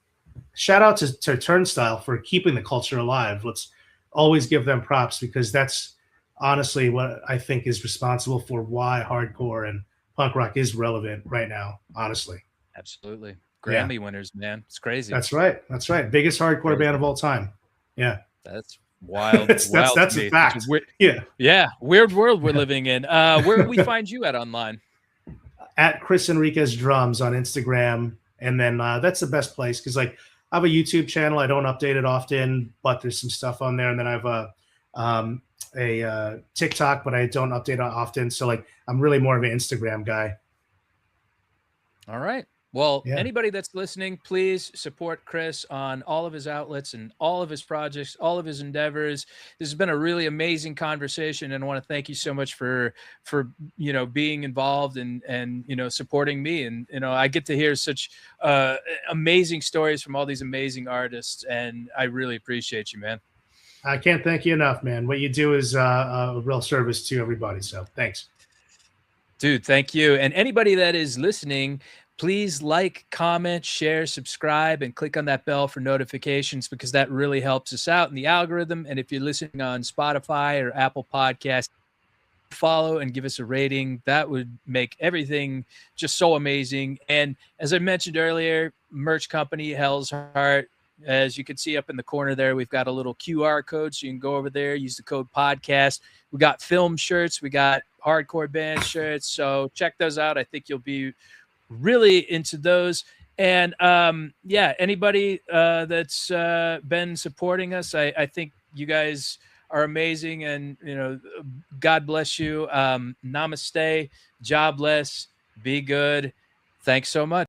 Shout out to Turnstile for keeping the culture alive. Let's always give them props, because that's honestly what I think is responsible for why hardcore and punk rock is relevant right now, honestly. Absolutely. Grammy winners, man. It's crazy. That's right. Biggest hardcore band of all time. Yeah. That's wild. That's a fact. Yeah. Weird world we're living in. Where do we find you at online? At Chris Enriquez Drums on Instagram. And then that's the best place, because like I have a YouTube channel. I don't update it often, but there's some stuff on there. And then I have a TikTok, but I don't update it often. So like I'm really more of an Instagram guy. All right. Well, anybody that's listening, please support Chris on all of his outlets and all of his projects, all of his endeavors. This has been a really amazing conversation, and I want to thank you so much for being involved and supporting me. And I get to hear such amazing stories from all these amazing artists, and I really appreciate you, man. I can't thank you enough, man. What you do is a real service to everybody. So thanks. Dude, thank you. And anybody that is listening, please like, comment, share, subscribe, and click on that bell for notifications, because that really helps us out in the algorithm. And if you're listening on Spotify or Apple Podcasts, follow and give us a rating. That would make everything just so amazing. And as I mentioned earlier, merch company Hell's Heart. As you can see up in the corner there, we've got a little QR code, so you can go over there, use the code podcast. We got film shirts, we got hardcore band shirts, so check those out. I think you'll be really into those. And anybody that's been supporting us, I think you guys are amazing, and God bless you. Namaste, job bless, be good. Thanks so much.